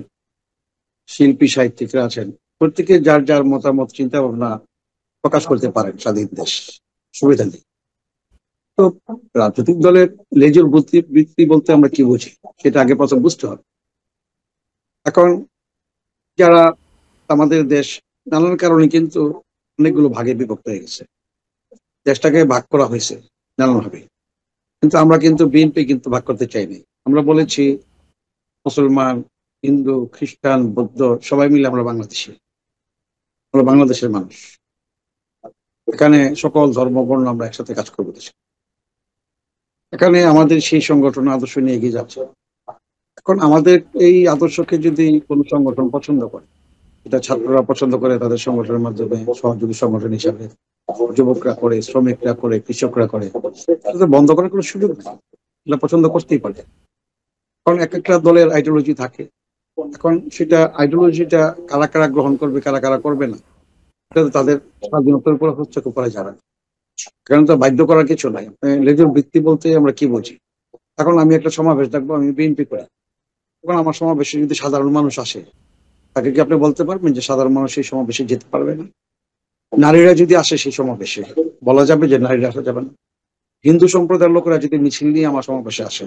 শিল্পী সাহিত্যিকরা আছেন, প্রত্যেকে যার যার মতামত চিন্তা ভাবনা প্রকাশ করতে পারেন স্বাধীন দেশ, সুবিধা নেই। তো রাজনৈতিক দলের লেজুর বৃত্তি বলতে আমরা কি বুঝি সেটা আগে প্রথম বুঝতে হবে। এখন যারা আমাদের দেশ নানান কারণে কিন্তু অনেকগুলো ভাগে বিভক্ত হয়ে গেছে, দেশটাকে ভাগ করা হয়েছে নানানভাবে, কিন্তু আমরা কিন্তু বিএনপি কিন্তু ভাগ করতে চাইনি। আমরা বলেছি মুসলমান, হিন্দু, খ্রিস্টান, বৌদ্ধ সবাই মিলে আমরা বাংলাদেশি, আমরা বাংলাদেশের মানুষ, এখানে সকল ধর্ম বর্ণ আমরা একসাথে কাজ করবো দেশে। এখানে আমাদের সেই সংগঠন আদর্শ নিয়ে এগিয়ে যাচ্ছে। এখন আমাদের এই আদর্শকে যদি কোনো সংগঠন পছন্দ করে, এটা ছাত্ররা পছন্দ করে তাদের সংগঠনের মাধ্যমে সহযোগী সংগঠন হিসাবে, যুবকরা করে, শ্রমিকরা করে, কৃষকরা করে, এটা বন্ধ করার কোনো সুযোগ নেই, এটা পছন্দ করতেই পারে। কারণ এক একটা দলের আইডিওলজি থাকে। এখন সেটা আইডিওলজিটা কারা কারা গ্রহণ করবে, কারা কারা করবে না, এটা তো তাদের স্বাধীনতার উপর হস্তক্ষেপ করা যাবে না। কারণ তো বাধ্য করার কিছু নাই। লেজুর ভিত্তি বলতে আমরা কি বুঝি? এখন আমি একটা সমাবেশ ডাকবো, আমি বিএনপি করি, এখন আমার সমাবেশে যদি সাধারণ মানুষ আসে, তাকে কি আপনি বলতে পারবেন যে সাধারণ মানুষ সেই সমাবেশে যেতে পারবে না? নারীরা যদি আসে সেই সমাবেশে, বলা যাবে যে নারীরা আসা যাবে না? হিন্দু সম্প্রদায়ের লোকেরা যদি মিছিল নিয়ে আমার সমাবেশে আসে,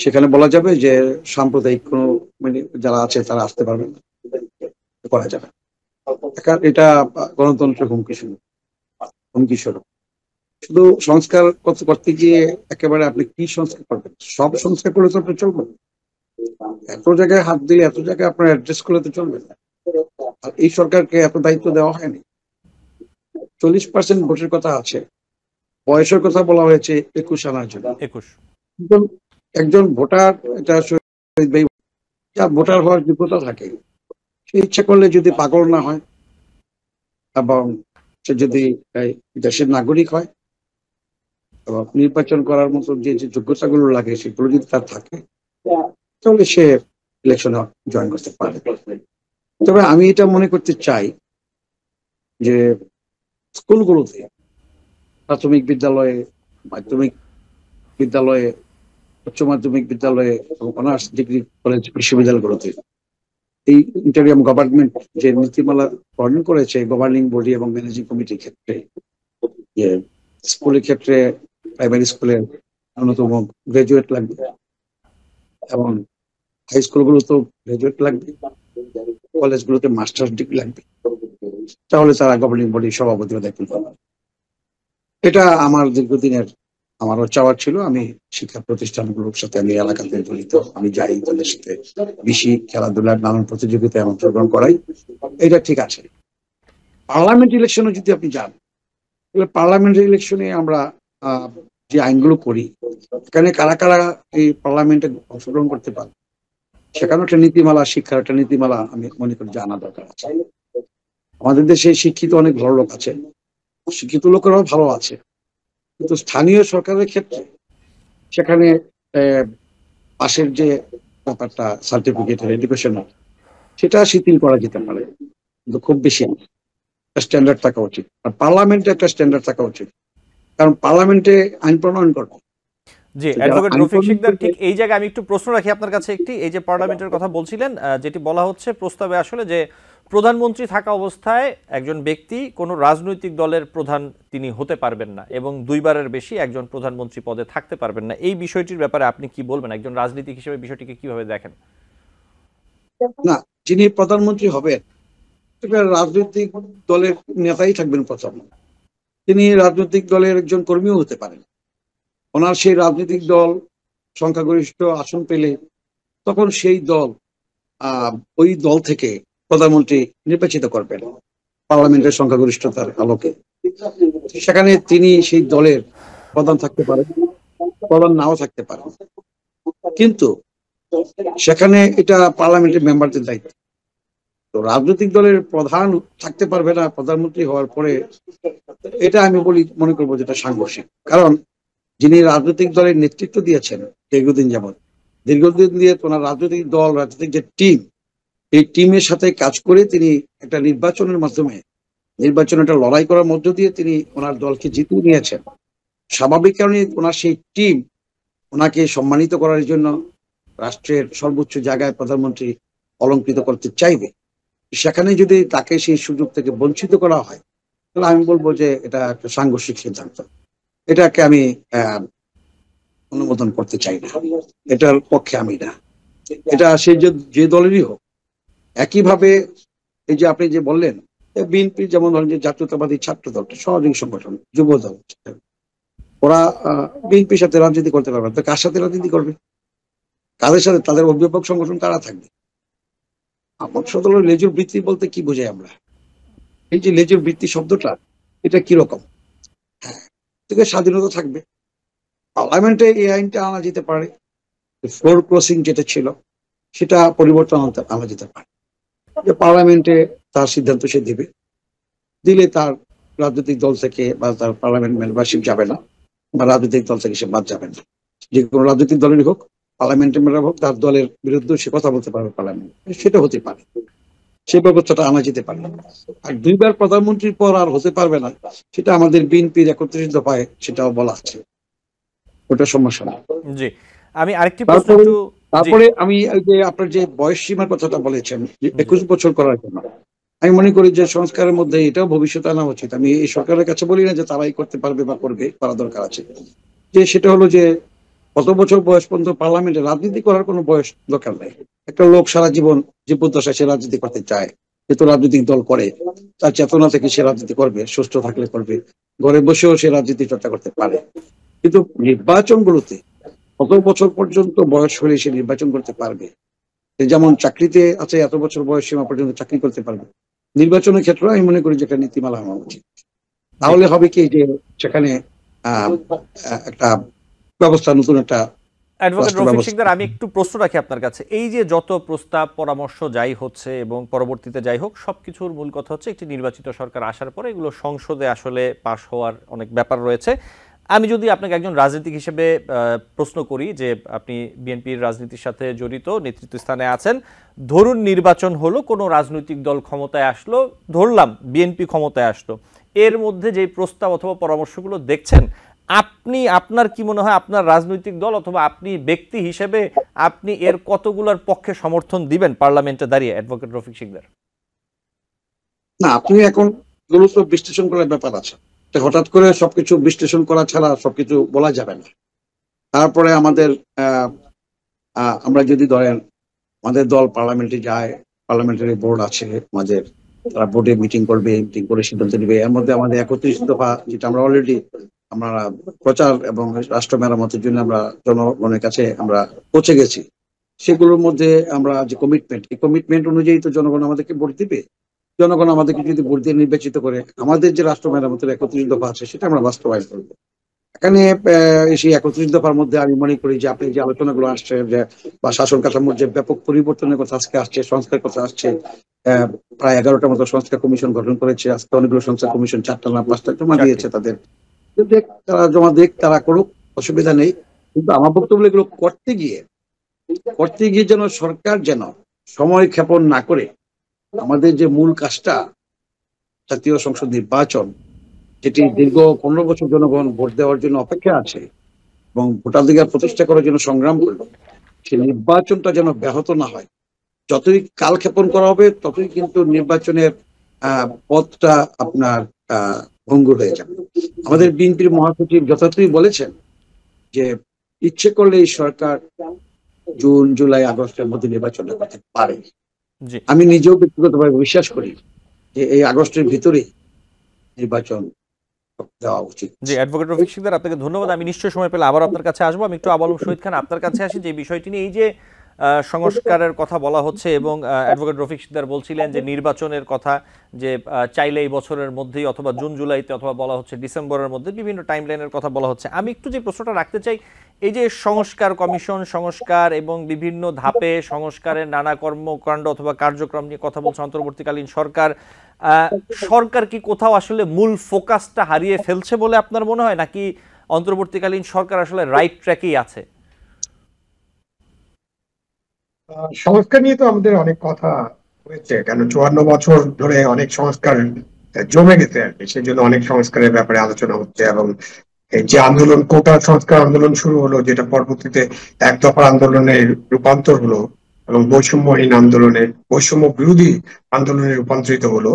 সেখানে বলা যাবে যে সাম্প্রদায়িক কোনো মানে যারা আছে তারা আসতে পারবে না, করা যাবে। এটা গণতন্ত্রের হুমকি স্বরূপ। শুধু সংস্কার করতে গিয়ে একেবারে আপনি কি সংস্কার করবেন? সব সংস্কার করলে তো আপনি চলবে না। এত জায়গায় হাত দিলে, এত জায়গায় আপনার অ্যাড্রেস করলে তো চলবে না। আর এই সরকারকে এত দায়িত্ব দেওয়া হয়নি। 40% ভোটের কথা আছে, বয়সের কথা বলা হয়েছে 21 আনার জন্য। 21 একজন ভোটার, এটা যার ভোটার হওয়ার যোগ্যতা থাকে, সে ইচ্ছা করলে যদি পাগল না হয় এবং সে যদি দেশের নাগরিক হয় এবং নির্বাচন করার মতো যে যে যোগ্যতাগুলো লাগে সেগুলো যদি তার থাকে, তাহলে সে ইলেকশনে জয়েন করতে পারে। তবে আমি এটা মনে করতে চাই যে স্কুলগুলোতে, প্রাথমিক বিদ্যালয়ে, মাধ্যমিক বিদ্যালয়ে, উচ্চ মাধ্যমিক বিদ্যালয়ে এবং অনার্স ডিগ্রি কলেজ বিশ্ববিদ্যালয়গুলোতে এই ইন্টারিয়াম গভর্নমেন্ট যে নীতিমালা প্রণয়ন করেছে গভর্নিং বডি এবং ম্যানেজিং কমিটির ক্ষেত্রে, যে স্কুলের ক্ষেত্রে প্রাইমারি স্কুলে ন্যূনতম গ্রাজুয়েট লাগবে এবং হাই স্কুলগুলোতেও গ্রাজুয়েট লাগবে, কলেজগুলোতে মাস্টার্স ডিগ্রি লাগবে, তাহলে তারা গভর্নিং বডির সভাপতি দায়িত্ব পাবে। এটা আমার দীর্ঘদিনের আমারও চাওয়ার ছিল। আমি শিক্ষা প্রতিষ্ঠানগুলোর সাথে, আমি এলাকাতে জড়িত, আমি যাই তাদের সাথে বেশি খেলাধুলার নানান প্রতিযোগিতায় অংশগ্রহণ করাই, এটা ঠিক আছে। পার্লামেন্ট ইলেকশনে যদি আপনি যান, তাহলে পার্লামেন্ট ইলেকশনে আমরা যে আইনগুলো করি, এখানে কারা কারা এই পার্লামেন্টে অংশগ্রহণ করতে পারে, সেখানে একটা নীতিমালা, শিক্ষার একটা নীতিমালা আমি মনে করি জানা দরকার আছে। আমাদের দেশে শিক্ষিত অনেক ভালো লোক আছে, শিক্ষিত লোকেরাও ভালো আছে, কিন্তু স্থানীয় সরকারের ক্ষেত্রে সেখানে পাশের যে ব্যাপারটা সার্টিফিকেটের এডুকেশনাল, সেটা শিথিল করা যেতে পারে, কিন্তু খুব বেশি স্ট্যান্ডার্ড থাকা উচিত। আর পার্লামেন্টে একটা স্ট্যান্ডার্ড থাকা উচিত, কারণ পার্লামেন্টে আইন প্রণয়ন করবে। জি, অ্যাডভোকেট রফিক শিকদার, ঠিক এই জায়গায় আমি একটু প্রশ্ন রাখি আপনার কাছে একটি। এই যে পার্লামেন্টের কথা বলছিলেন, যেটি বলা হচ্ছে প্রস্তাবে আসলে যে প্রধানমন্ত্রী থাকা অবস্থায় একজন ব্যক্তি কোনো রাজনৈতিক দলের প্রধান তিনি হতে পারবেন না এবং দুইবারের বেশি একজন প্রধানমন্ত্রী পদে থাকতে পারবেন না। এই বিষয়টির ব্যাপারে আপনি কি বলবেন? একজন রাজনীতিক হিসেবে বিষয়টিকে কিভাবে দেখেন? না, যিনি প্রধানমন্ত্রী হবেন রাজনৈতিক দলের নেতাই থাকবেন প্রথম, তিনি রাজনৈতিক দলের একজন কর্মীও হতে পারেন। ওনার সেই রাজনৈতিক দল সংখ্যাগরিষ্ঠ আসন পেলে তখন সেই দল ওই দল থেকে প্রধানমন্ত্রী নির্বাচিত করবেন পার্লামেন্টের সংখ্যাগরিষ্ঠতার আলোকে। সেখানে তিনি সেই দলের প্রধান থাকতে পারেন, প্রধান নাও থাকতে পারেন, কিন্তু সেখানে এটা পার্লামেন্টের মেম্বারদের দায়িত্ব। তো রাজনৈতিক দলের প্রধান থাকতে পারবে না প্রধানমন্ত্রী হওয়ার পরে, এটা আমি মনে করবো যেটা সাংঘর্ষিক। কারণ যিনি রাজনৈতিক দলের নেতৃত্ব দিয়েছেন দীর্ঘদিন দিয়ে ওনার রাজনৈতিক দল, রাজনৈতিক যে টিম, এই টিমের সাথে কাজ করে তিনি একটা নির্বাচনের মাধ্যমে একটা লড়াই করার মধ্য দিয়ে তিনি ওনার দলকে জিতিয়ে নিয়েছেন। স্বাভাবিক কারণে ওনার সেই টিম ওনাকে সম্মানিত করার জন্য রাষ্ট্রের সর্বোচ্চ জায়গায় প্রধানমন্ত্রী অলঙ্কৃত করতে চাইবে। সেখানে যদি তাকে সেই সুযোগ থেকে বঞ্চিত করা হয়, তাহলে আমি বলবো যে এটা একটা সাংঘর্ষিক সিদ্ধান্ত। এটাকে আমি অনুমোদন করতে চাই না, এটার পক্ষে আমি না। এটা সে যে দলেরই হোক। একইভাবে এই যে আপনি যে বললেন, বিএনপি যেমন ধরেন যে জাতীয়তাবাদী ছাত্র দল, সহযোগী সংগঠন, যুব দল, ওরা বিএনপির সাথে রাজনীতি করতে পারবে না। তো কার সাথে রাজনীতি করবে? কাদের সাথে? তাদের অভিভাবক সংগঠন কারা থাকবে? আমার সদল লেজুর বৃত্তি বলতে কি বোঝাই আমরা? এই যে লেজুর বৃত্তি শব্দটা, এটা কিরকম? হ্যাঁ, থেকে স্বাধীনতা থাকবে। পার্লামেন্টে এই আইনটা আনা যেতে পারে, ফ্লোর ক্রসিং যেটা ছিল সেটা পরিবর্তন আনা যেতে পারে, যে পার্লামেন্টে তার সিদ্ধান্ত সে দিলে তার রাজনৈতিক দল থেকে বা তার পার্লামেন্ট মেম্বারশিপ যাবে না, বা রাজনৈতিক দল থেকে সে বাদ যাবে না। যে কোনো রাজনৈতিক দলেরই হোক, পার্লামেন্টের মেম্বার হোক, তার দলের বিরুদ্ধে সে কথা বলতে পারবে পার্লামেন্ট, সেটা হতে পারে, সেই ব্যবস্থাটা আনা যেতে পারে। আর দুইবার প্রধানমন্ত্রীর পর আর হতে পারবে না, সেটা আমাদের বিএনপির 31 দফায় সেটাও বলা আছে, ওটা সমস্যা না। জি, আমি আরেকটি প্রশ্ন তারপরে আমি যে আপনার যে বয়স সীমার কথাটা বলেছেন, 21 বছর করার জন্য, আমি মনে করি যে সংস্কারের মধ্যে এটাও ভবিষ্যতে আনা উচিত। আমি এই সরকারের কাছে বলি না যে তারাই করতে পারবে বা করবে, করা দরকার আছে, যে সেটা হলো যে কত বছর বয়স পর্যন্ত পার্লামেন্টে রাজনীতি করার কোনো বয়স দরকার নেই। একটা লোক সারা জীবন জীবদ্দশায় সে রাজনীতি করতে চায়, যেহেতু রাজনৈতিক দল করে, তার চেতনা থেকে সে রাজনীতি করবে, সুস্থ থাকলে করবে, ঘরে বসেও সে রাজনীতি চর্চা করতে পারে। কিন্তু নির্বাচনগুলোতে কত বছর পর্যন্ত বয়স হলে সে নির্বাচন করতে পারবে? যেমন চাকরিতে আছে এত বছর বয়স সীমা পর্যন্ত চাকরি করতে পারবে, নির্বাচনের ক্ষেত্রে আমি মনে করি যে একটা নীতিমালা হওয়া উচিত। তাহলে হবে কি যে সেখানে একটা ব্যবস্থা, নতুন একটা অ্যাডভোকেট রফিক শিকদার, আমি একটু প্রশ্ন রাখি আপনার কাছে। এই যে যত প্রস্তাব পরামর্শ যাই হচ্ছে এবং পরবর্তীতে যাই হোক, সবকিছুর মূল কথা হচ্ছে একটি নির্বাচিত সরকার আসার পরে এগুলো সংসদে আসলে পাশ হওয়ার অনেক ব্যাপার রয়েছে। আমি যদি আপনাকে একজন রাজনীতিক হিসেবে প্রশ্ন করি, যে আপনি বিএনপির রাজনীতির সাথে জড়িত, নেতৃত্ব স্থানে আছেন, ধরুন নির্বাচন হলো, কোনো রাজনৈতিক দল ক্ষমতায় আসলো, ধরলাম বিএনপি ক্ষমতায় আসলো, এর মধ্যে যে প্রস্তাব অথবা পরামর্শগুলো দেখছেন, আপনার কি মনে হয় আপনার রাজনৈতিক দল অথবা আপনি ব্যক্তি হিসেবে আপনি এর কতগুলোর পক্ষে সমর্থন দিবেন পার্লামেন্টে দাঁড়িয়ে, অ্যাডভোকেট রফিক শিকদার? না, আপনি এখন গুলো তো বিশ্লেষণ করার ব্যাপার আছে, হঠাৎ করে সবকিছু বিশ্লেষণ করা ছাড়া সবকিছু বলা যাবে না। তারপরে আমরা যদি ধরেন আমাদের দল পার্লামেন্টে যায়, পার্লামেন্টারি বোর্ড আছে আমাদের, তারা বোর্ডে মিটিং করবে, মিটিং করে সিদ্ধান্ত নেবে। এর মধ্যে আমাদের 31 দফা, যেটা আমরা অলরেডি আমরা প্রচার এবং রাষ্ট্র মেরামতের জন্য আমরা জনগণের কাছে আমরা পৌঁছে গেছি, সেগুলোর মধ্যে আমরা যে কমিটমেন্ট, এই কমিটমেন্ট অনুযায়ী তো জনগণ আমাদেরকে ভোট দিবে। জনগণ আমাদেরকে যদি ভোট দিয়ে নির্বাচিত করে, আমাদের যে রাষ্ট্র মেরামতের 31 দফা আছে সেটা আমরা বাস্তবায়ন করবো। এখানে সেই 31 দফার মধ্যে আমি মনে করি যে আপনি যে আলোচনাগুলো আসছে, যে বা শাসন কাঠামোর যে ব্যাপক পরিবর্তনের কথা আজকে আসছে, সংস্কার কথা আসছে, প্রায় 11টা মতো সংস্কার কমিশন গঠন করেছে আজকে, অনেকগুলো সংস্কার কমিশন 4টা না 5টা জমা দিয়েছে তাদের, তারা জমা দেখ, তারা করুক, অসুবিধা নেই। কিন্তু আমার বক্তব্য এগুলো করতে গিয়ে যেন সরকার যেন সময় ক্ষেপণ না করে আমাদের যে মূল কাজটা, জাতীয় সংসদ নির্বাচন, যেটি দীর্ঘ 15 বছর জনগণ ভোট দেওয়ার জন্য অপেক্ষা আছে এবং ভোটাধিকার প্রতিষ্ঠা করার জন্য সংগ্রাম করবে, সেই নির্বাচনটা যেন ব্যাহত না হয়। যতই কালক্ষেপণ করা হবে ততই কিন্তু নির্বাচনের পথটা আপনার ভঙ্গুর হয়ে যাবে। আমাদের বিএনপির মহাসচিব যথার্থই বলেছেন যে ইচ্ছে করলে এই সরকার জুন, জুলাই, আগস্টের মধ্যে নির্বাচন করতে পারে। আমি নিজেও ব্যক্তিগতভাবে বিশ্বাস করি যে এই আগস্টের ভিতরে নির্বাচন দেওয়া উচিত। জি, অ্যাডভোকেট রফিক শিকদার, আপনাকে ধন্যবাদ। আমি নিশ্চয়ই সময় পেলে আবার আপনার কাছে আসবো। আমি একটু আবুল শহীদ খান আপনার কাছে আসি, যে বিষয়টি নিয়ে, এই যে সংস্কারের কথা বলা হচ্ছে এবং অ্যাডভোকেট রফিক সিকদার বলছিলেন যে নির্বাচনের কথা, যে চাইলে এই বছরের মধ্যেই অথবা জুন জুলাইতে অথবা বলা হচ্ছে ডিসেম্বরের মধ্যে, বিভিন্ন টাইমলাইনের কথা বলা হচ্ছে। আমি একটু যে প্রশ্নটা রাখতে চাই, এই যে সংস্কার কমিশন সংস্কার এবং বিভিন্ন ধাপে সংস্কারের নানা কর্মকাণ্ড অথবা কার্যক্রম নিয়ে কথা বলছে অন্তর্বর্তীকালীন সরকার, সরকার কি কোথাও আসলে মূল ফোকাসটা হারিয়ে ফেলছে বলে আপনার মনে হয়, নাকি অন্তর্বর্তীকালীন সরকার আসলে রাইট ট্র্যাকেই আছে? সংস্কার নিয়ে তো আমাদের অনেক কথা হয়েছে, কেন 54 বছর ধরে অনেক সংস্কার জমে গেছে আর কি, সেই জন্য অনেক সংস্কারের ব্যাপারে আলোচনা হচ্ছে। এবং এই যে আন্দোলন, কোটা সংস্কার আন্দোলন শুরু হলো, যেটা পরবর্তীতে এক দফা আন্দোলনের রূপান্তর হলো এবং বৈষম্যহীন আন্দোলনের, বৈষম্য বিরোধী আন্দোলনে রূপান্তরিত হলো,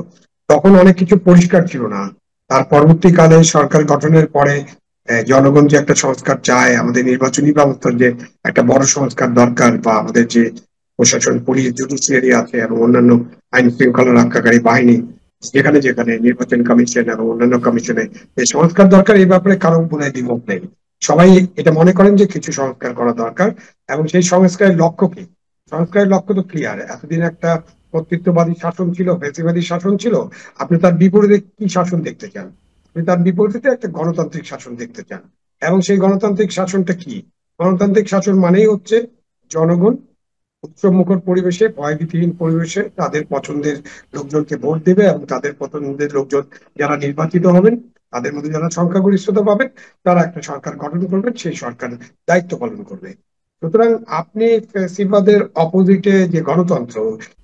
তখন অনেক কিছু পরিষ্কার ছিল না। তার পরবর্তীকালে সরকার গঠনের পরে জনগণ যে একটা সংস্কার চায়, আমাদের নির্বাচনী ব্যবস্থার যে একটা বড় সংস্কার দরকার, বা আমাদের যে প্রশাসন, পুলিশ, জুডিশিয়ারি আছে এবং অন্যান্য আইন শৃঙ্খলা রক্ষাকারী বাহিনী, যেখানে যেখানে নির্বাচন কমিশন এবং অন্যান্য কমিশনে এই সংস্কার দরকার, এই ব্যাপারে কারো মনে দ্বিমত নেই। সবাই এটা মনে করেন যে কিছু সংস্কার করা দরকার। এবং সেই সংস্কারের লক্ষ্য কি? সংস্কারের লক্ষ্য তো ক্লিয়ার। এতদিন একটা কর্তৃত্ববাদী শাসন ছিল, ফ্যাসিবাদী শাসন ছিল। আপনি তার বিপরীতে কি শাসন দেখতে চান? আপনি তার বিপরীতে একটা গণতান্ত্রিক শাসন দেখতে চান। এবং সেই গণতান্ত্রিক শাসনটা কি? গণতান্ত্রিক শাসন মানেই হচ্ছে জনগণ উৎসবমুখর পরিবেশে, ভয়ভীতিহীন পরিবেশে তাদের পছন্দের লোকজনকে ভোট দেবে এবং তাদের পছন্দের লোকজন যারা নির্বাচিত হবেন, তাদের মধ্যে যারা সংখ্যাগরিষ্ঠতা পাবেন, তারা একটা সরকার গঠন করবেন, সেই সরকার দায়িত্ব পালন করবে। সুতরাং আপনি ফ্যাসিবাদের অপোজিটে যে গণতন্ত্র,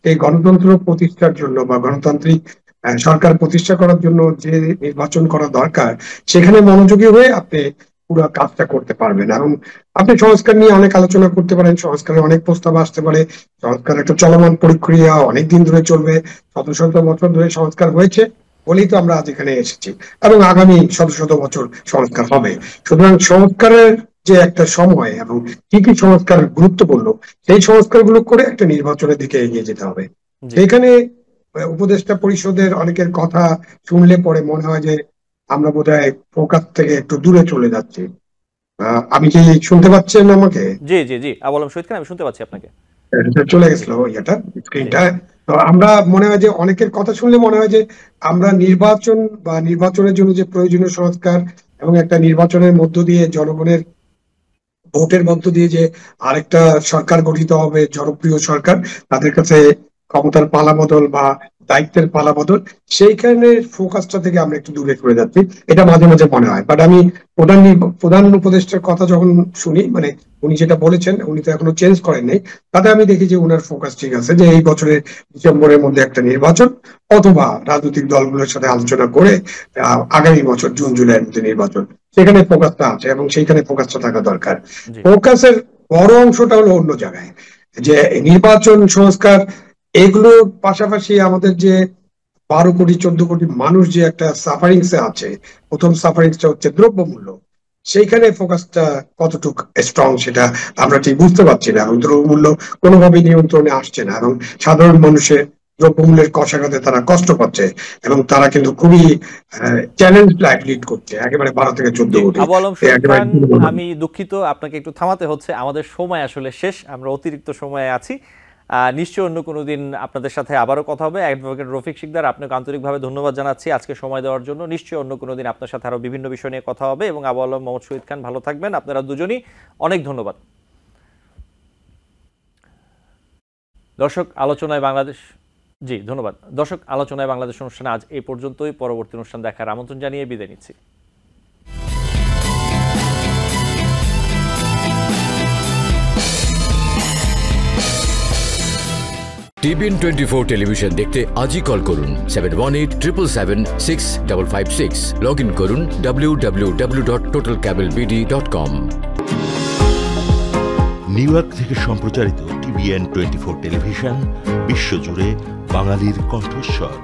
এই গণতন্ত্র প্রতিষ্ঠার জন্য বা গণতান্ত্রিক সরকার প্রতিষ্ঠা করার জন্য যে নির্বাচন করা দরকার, সেখানে মনোযোগী হয়ে আপনি পুরো কাজটা করতে পারবেন। এবং আপনি সংস্কার নিয়ে অনেক আলোচনা করতে পারেন, সংস্কারের অনেক প্রস্তাব আসতে পারে। সংস্কার একটা চলমান প্রক্রিয়া, অনেকদিন ধরে চলবে, শত শত বছর ধরে সংস্কার হয়েছে বলেই তো আমরা আজ এখানে এসেছি, এবং আগামী শত শত বছর সংস্কার হবে। সুতরাং সংস্কারের যে একটা সময় এবং কি কি সংস্কার গুরুত্বপূর্ণ, সেই সংস্কারগুলো করে একটা নির্বাচনের দিকে এগিয়ে যেতে হবে। সেখানে উপদেষ্টা পরিষদের অনেকের কথা শুনলে পরে মনে হয় যে আমরা বোধহয় ফোকাস থেকে একটু দূরে চলে যাচ্ছি। আমি কি শুনতে পাচ্ছেন আমাকে? জি জি জি, আবু আলম শহীদ খান, আমি শুনতে পাচ্ছি আপনাকে। চলে গেছিল স্ক্রিনটা। তো আমরা মনে হয় যে অনেকের কথা শুনলে মনে হয় যে আমরা নির্বাচন বা নির্বাচনের জন্য যে প্রয়োজনীয় সংস্কার এবং একটা নির্বাচনের মধ্য দিয়ে, জনগণের ভোটের মধ্য দিয়ে যে আরেকটা সরকার গঠিত হবে, জনপ্রিয় সরকার, তাদের কাছে ক্ষমতার পালাবদল বা দায়িত্বের পালাবদল, সেইখানে ফোকাসটা থেকে আমরা একটু দূরে সরে যাচ্ছি, এটা মাঝে মাঝে মনে হয়। বাট আমি প্রধান উপদেষ্টার কথা যখন শুনি, মানে উনি যেটা বলেছেন, উনি তো এখনো চেঞ্জ করেন নাই, তাতে আমি দেখি যে উনার ফোকাস ঠিক আছে, যে এই বছরের ডিসেম্বরের মধ্যে একটা নির্বাচন, অথবা রাজনৈতিক দলগুলোর সাথে আলোচনা করে আগামী বছর জুন জুলাইয়ের মধ্যে নির্বাচন, সেখানে ফোকাসটা আছে এবং সেইখানে ফোকাসটা থাকা দরকার। ফোকাসের বড় অংশটা হলো অন্য জায়গায়, যে নির্বাচন, সংস্কার, এগুলোর পাশাপাশি আমাদের যে 12 কোটি 14 কোটি মানুষ যে একটা সাফারিংসে আছে, প্রথম সাফারিংসটা হচ্ছে দ্রব্যমূল্য। সেইখানে ফোকাসটা কতটুকু স্ট্রং সেটা আমরা ঠিক বুঝতে পারছি না, এবং দ্রব্যমূল্য কোনোভাবেই নিয়ন্ত্রণে আসছে না, এবং সাধারণ মানুষের দ্রব্যমূল্যের কষাঘাতে তারা কষ্ট পাচ্ছে, এবং তারা কিন্তু খুবই চ্যালেঞ্জ লাইফ লিড করছে, একেবারে 12 থেকে 14 কোটি। আবু আলম শহীদ খান, আমি দুঃখিত, আপনাকে একটু থামাতে হচ্ছে, আমাদের সময় আসলে শেষ, আমরা অতিরিক্ত সময়ে আছি। নিশ্চয়ই অন্য কোনো দিন আপনাদের সাথে আবারও কথা হবে। অ্যাডভোকেট রফিক সিকদার, আপনাকে আন্তরিকভাবে ধন্যবাদ জানাচ্ছি আজকে সময় দেওয়ার জন্য। নিশ্চয়ই অন্য কোনো দিন আপনার সাথে আরও বিভিন্ন বিষয় নিয়ে কথা হবে। এবং আবু আলম মোহাম্মদ শহীদ খান, ভালো থাকবেন। আপনারা দুজনই অনেক ধন্যবাদ। দর্শক, আলোচনায় বাংলাদেশ, জি ধন্যবাদ। দর্শক, আলোচনায় বাংলাদেশ অনুষ্ঠানে আজ এই পর্যন্তই। পরবর্তী অনুষ্ঠান দেখার আমন্ত্রণ জানিয়ে বিদায় নিচ্ছি। টিবিএন 24 টেলিভিশন দেখতে আজই কল করুন 7187776556। লগ ইন করুন www.totalcablebd.com। নিউ ইয়র্ক থেকে সম্প্রচারিত টিবিএন 24 টেলিভিশন বিশ্বজুড়ে বাঙালির কণ্ঠস্বর।